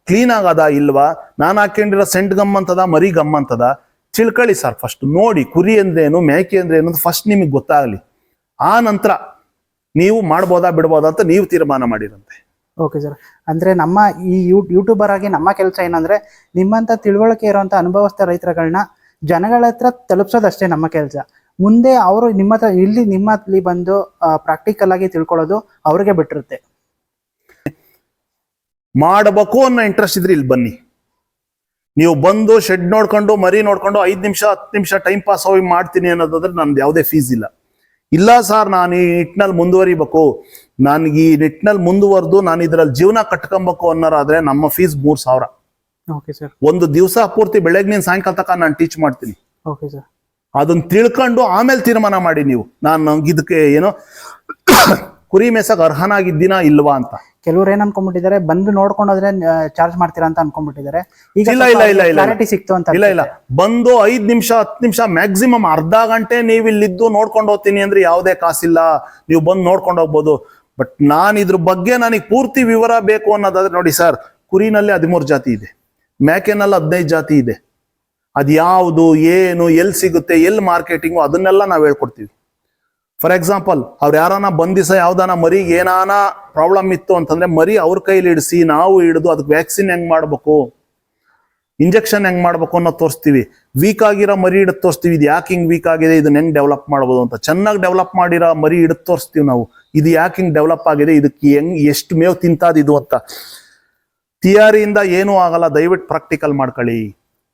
ಕ್ಲೀನ್ ಆಗದ ಇಲ್ವಾ, ನಾನು ಹಾಕೊಂಡಿರೋ ಸೆಂಟ್ ಗಮ್ ಅಂತದ, ಮರಿ ಗಮ್ ಅಂತದ, ತಿಳ್ಕೊಳ್ಳಿ ಸರ್. ಫಸ್ಟ್ ನೋಡಿ ಕುರಿ ಅಂದ್ರೇನು, ಮೇಕೆ ಅಂದ್ರೇನು ಅಂತ ಫಸ್ಟ್ ನಿಮಗೆ ಗೊತ್ತಾಗಲಿ. ಆ ನಂತರ ನೀವು ಮಾಡ್ಬೋದಾ ಬಿಡ್ಬೋದಾ ಅಂತ ನೀವು ತೀರ್ಮಾನ ಮಾಡಿರಂತೆ. Okay sir. ಅಂದ್ರೆ ನಮ್ಮ ಈ ಯೂಟ್ಯೂಬರ್ ಆಗಿ ನಮ್ಮ ಕೆಲಸ ಏನಂದ್ರೆ ನಿಮ್ಮಂತ ತಿಳುವಳಿಕೆ ಇರುವಂತ ಅನುಭವಸ್ಥ ರೈತರುಗಳನ್ನ ಜನಗಳ ಹತ್ರ ತಲುಪಿಸೋದಷ್ಟೇ ನಮ್ಮ ಕೆಲಸ. ಮುಂದೆ ಅವರು ನಿಮ್ಮಲ್ಲಿ ಬಂದು ಪ್ರಾಕ್ಟಿಕಲ್ ಆಗಿ ತಿಳ್ಕೊಳ್ಳೋದು ಅವ್ರಿಗೆ ಬಿಟ್ಟಿರುತ್ತೆ. ಮಾಡಬೇಕು ಅನ್ನೋ ಇಂಟ್ರೆಸ್ಟ್ ಇದ್ರೆ ಇಲ್ಲಿ ಬನ್ನಿ. ನೀವು ಬಂದು ಶೆಡ್ ನೋಡ್ಕೊಂಡು ಮರಿ ನೋಡ್ಕೊಂಡು 5 ನಿಮಿಷ 10 ನಿಮಿಷ ಟೈಮ್ ಪಾಸ್ ಹೋಗಿ ಮಾಡ್ತೀನಿ ಅನ್ನೋದಾದ್ರೆ ನಮ್ದು ಯಾವುದೇ ಫೀಸ್ ಇಲ್ಲ. ಇಲ್ಲ ಸರ್ ನಾನು ಈ ನಿಟ್ಟಿನಲ್ಲಿ ಮುಂದುವರಿಬೇಕು, ನನ್ಗೆ ಈ ನಿಟ್ಟಿನಲ್ಲಿ ಮುಂದುವರೆದು ನಾನು ಇದ್ರಲ್ಲಿ ಜೀವನ ಕಟ್ಕೊಬೇಕು ಅನ್ನೋರಾದ್ರೆ ನಮ್ಮ ಫೀಸ್ 3,000. Okay sir. ಒಂದು ದಿವಸ ಪೂರ್ತಿ ಬೆಳಗ್ಗಿನ ಸಾಯಂಕಾಲ ತನಕ ನಾನು ಟೀಚ್ ಮಾಡ್ತೀನಿ. Okay sir. ಅದನ್ನ ತಿಳ್ಕೊಂಡು ಆಮೇಲೆ ತೀರ್ಮಾನ ಮಾಡಿ ನೀವು, ನಾನು ಇದಕ್ಕೆ ಏನೋ ಕುರಿ ಮೇಸಕ್ ಅರ್ಹನಾಗಿದ್ದೀನಾ ಇಲ್ವಾ ಅಂತ. ಕೆಲವ್ರು ಏನ್ ಅನ್ಕೊಂಡ್ಬಿಟ್ಟಿದ್ದಾರೆ, ಬಂದು ನೋಡ್ಕೊಂಡೋದ್ರೆ ಚಾರ್ಜ್ ಮಾಡ್ತೀರಾ ಅಂತ ಅನ್ಕೊಂಡ್ಬಿಟ್ಟಿದ್ದಾರೆ. ಈಗ ಕ್ಲಾರಿಟಿ ಸಿಕ್ತು ಅಂತ. ಇಲ್ಲ ಬಂದು 5 ನಿಮಿಷ 10 ನಿಮಿಷ ಮ್ಯಾಕ್ಸಿಮಮ್ ಅರ್ಧ ಗಂಟೆ ನೀವು ಇಲ್ಲಿದ್ದು ನೋಡ್ಕೊಂಡು ಹೋಗ್ತೀನಿ ಅಂದ್ರೆ ಯಾವುದೇ ಕಾಸಿಲ್ಲ, ನೀವು ಬಂದು ನೋಡ್ಕೊಂಡು ಹೋಗ್ಬೋದು. ಬಟ್ ನಾನು ಇದ್ರ ಬಗ್ಗೆ ನನಗೆ ಪೂರ್ತಿ ವಿವರ ಬೇಕು ಅನ್ನೋದಾದ್ರೆ ನೋಡಿ ಸರ್, ಕುರಿನಲ್ಲಿ 13 ಜಾತಿ ಇದೆ, ಮೇಕೆನಲ್ಲಿ 15 ಜಾತಿ ಇದೆ. ಅದ್ ಯಾವುದು ಏನು ಎಲ್ಲಿ ಸಿಗುತ್ತೆ ಎಲ್ಲಿ ಮಾರ್ಕೆಟಿಂಗು ಅದನ್ನೆಲ್ಲ ನಾವು ಹೇಳ್ಕೊಡ್ತೀವಿ. ಫಾರ್ ಎಕ್ಸಾಂಪಲ್ ಅವ್ರು ಯಾರಾನ ಬಂದಿಸ ಯಾವ್ದಾನ ಮರಿಗೆ ಏನಾನ ಪ್ರಾಬ್ಲಮ್ ಇತ್ತು ಅಂತಂದ್ರೆ ಮರಿ ಅವ್ರ ಕೈಲಿ ಇಡಿಸಿ ನಾವು ಹಿಡಿದು ಅದಕ್ಕೆ ವ್ಯಾಕ್ಸಿನ್ ಹೆಂಗ್ ಮಾಡ್ಬೇಕು, ಇಂಜೆಕ್ಷನ್ ಹೆಂಗ್ ಮಾಡ್ಬೇಕು ಅನ್ನೋದು ತೋರಿಸ್ತೀವಿ. ವೀಕ್ ಆಗಿರೋ ಮರಿ ಹಿಡಿದು ತೋರಿಸ್ತೀವಿ, ಇದು ಯಾಕೆ ಹಿಂಗ್ ವೀಕ್ ಆಗಿದೆ, ಇದನ್ನ ಹೆಂಗ್ ಡೆವಲಪ್ ಮಾಡ್ಬೋದು ಅಂತ. ಚೆನ್ನಾಗಿ ಡೆವಲಪ್ ಮಾಡಿರೋ ಮರಿ ಹಿಡಿದು ತೋರಿಸ್ತೀವಿ ನಾವು, ಇದು ಯಾಕೆ ಹಿಂಗ್ ಡೆವಲಪ್ ಆಗಿದೆ, ಇದಕ್ಕೆ ಹೆಂಗ್ ಎಷ್ಟು ಮೇವು ತಿಂತಾದಿದು ಅಂತ. ಥಿಯರಿಯಿಂದ ಏನೂ ಆಗಲ್ಲ, ದಯವಿಟ್ಟು ಪ್ರಾಕ್ಟಿಕಲ್ ಮಾಡ್ಕೊಳ್ಳಿ.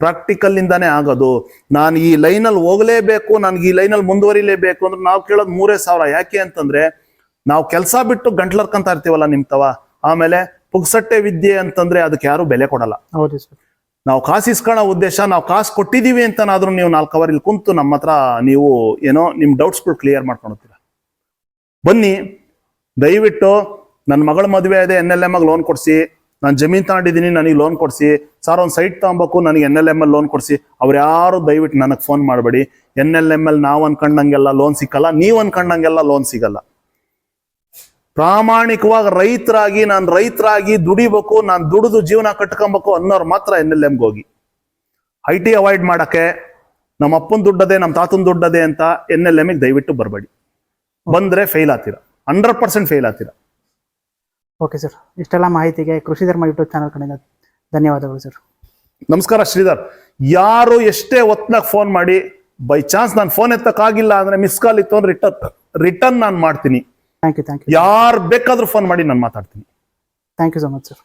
ಪ್ರಾಕ್ಟಿಕಲ್ ಇಂದಾನೇ ಆಗೋದು. ನಾನು ಈ ಲೈನಲ್ಲಿ ಹೋಗ್ಲೇಬೇಕು, ನನ್ಗೆ ಈ ಲೈನಲ್ಲಿ ಮುಂದುವರಿಲೇಬೇಕು ಅಂದ್ರೆ ನಾವು ಕೇಳೋದು 3,000. ಯಾಕೆ ಅಂತಂದ್ರೆ ನಾವು ಕೆಲಸ ಬಿಟ್ಟು ಗಂಟ್ಲರ್ಕಂತ ಇರ್ತೀವಲ್ಲ ನಿಮ್ ತವ, ಆಮೇಲೆ ಪುಕ್ಸಟ್ಟೆ ವಿದ್ಯೆ ಅಂತಂದ್ರೆ ಅದಕ್ಕೆ ಯಾರು ಬೆಲೆ ಕೊಡಲ್ಲ. ಹೌದು ಸರ್. ನಾವು ಕಾಸು ಇಸ್ಕೊಳ್ಳೋ ಉದ್ದೇಶ, ನಾವು ಕಾಸು ಕೊಟ್ಟಿದೀವಿ ಅಂತನಾದ್ರೂ ನೀವು 4 ಅವರ್ ಇಲ್ಲಿ ಕುಂತು ನಮ್ಮ ಹತ್ರ ನೀವು ಏನೋ ನಿಮ್ ಡೌಟ್ಸ್ಗಳು ಕ್ಲಿಯರ್ ಮಾಡ್ಕೊಳ್ತೀರಾ. ಬನ್ನಿ, ದಯವಿಟ್ಟು ನನ್ನ ಮಗಳ ಮದುವೆ ಇದೆ, NLM ಆಗಿ ಲೋನ್ ಕೊಡಿಸಿ, ನಾನು ಜಮೀನ್ ತಗೊಂಡಿದ್ದೀನಿ ನನಗೆ ಲೋನ್ ಕೊಡಿಸಿ, ಸರ್ ಒಂದು ಸೈಟ್ ತಗೊಬೇಕು ನನಗೆ NLM ಅಲ್ಲಿ ಲೋನ್ ಕೊಡಿಸಿ, ಅವ್ರು ಯಾರು ದಯವಿಟ್ಟು ನನಗೆ ಫೋನ್ ಮಾಡಬೇಡಿ. NLM ಅಲ್ಲಿ ನಾವು ಅನ್ಕೊಂಡಂಗೆಲ್ಲ ಲೋನ್ ಸಿಕ್ಕಲ್ಲ, ನೀವು ಅನ್ಕೊಂಡಂಗೆಲ್ಲ ಲೋನ್ ಸಿಗಲ್ಲ. ಪ್ರಾಮಾಣಿಕವಾಗಿ ನಾನು ರೈತರಾಗಿ ದುಡಿಬೇಕು, ನಾನು ದುಡಿದು ಜೀವನ ಕಟ್ಕೊಬೇಕು ಅನ್ನೋರು ಮಾತ್ರ NLMಗೆ ಹೋಗಿ. IT ಅವಾಯ್ಡ್ ಮಾಡಕ್ಕೆ ನಮ್ಮ ಅಪ್ಪನ ದುಡ್ಡದೆ ನಮ್ಮ ತಾತನ ದುಡ್ಡದೆ ಅಂತ NLMಗೆ ದಯವಿಟ್ಟು ಬರಬೇಡಿ. ಬಂದ್ರೆ ಫೇಲ್ ಆಗ್ತೀರಾ, 100% ಫೇಲ್ ಆಗ್ತೀರಾ. ಓಕೆ ಸರ್, ಇಷ್ಟೆಲ್ಲ ಮಾಹಿತಿಗೆ ಕೃಷಿ ಧರ್ಮ ಯೂಟ್ಯೂಬ್ ಚಾನಲ್ ಕಡೆಯಿಂದ ಧನ್ಯವಾದಗಳು ಸರ್. ನಮಸ್ಕಾರ ಶ್ರೀಧರ್. ಯಾರು ಎಷ್ಟೇ ಹೊತ್ನಾಗ ಫೋನ್ ಮಾಡಿ, ಬೈ ಚಾನ್ಸ್ ನಾನು ಫೋನ್ ಎತ್ತಕ್ಕಾಗಿಲ್ಲ ಅಂದ್ರೆ ಮಿಸ್ ಕಾಲ್ ಇತ್ತು ಅಂದ್ರೆ ರಿಟರ್ನ್ ನಾನು ಮಾಡ್ತೀನಿ. Thank you. ಯಾರು ಬೇಕಾದ್ರೂ ಫೋನ್ ಮಾಡಿ ನಾನು ಮಾತಾಡ್ತೀನಿ. Thank you so much sir.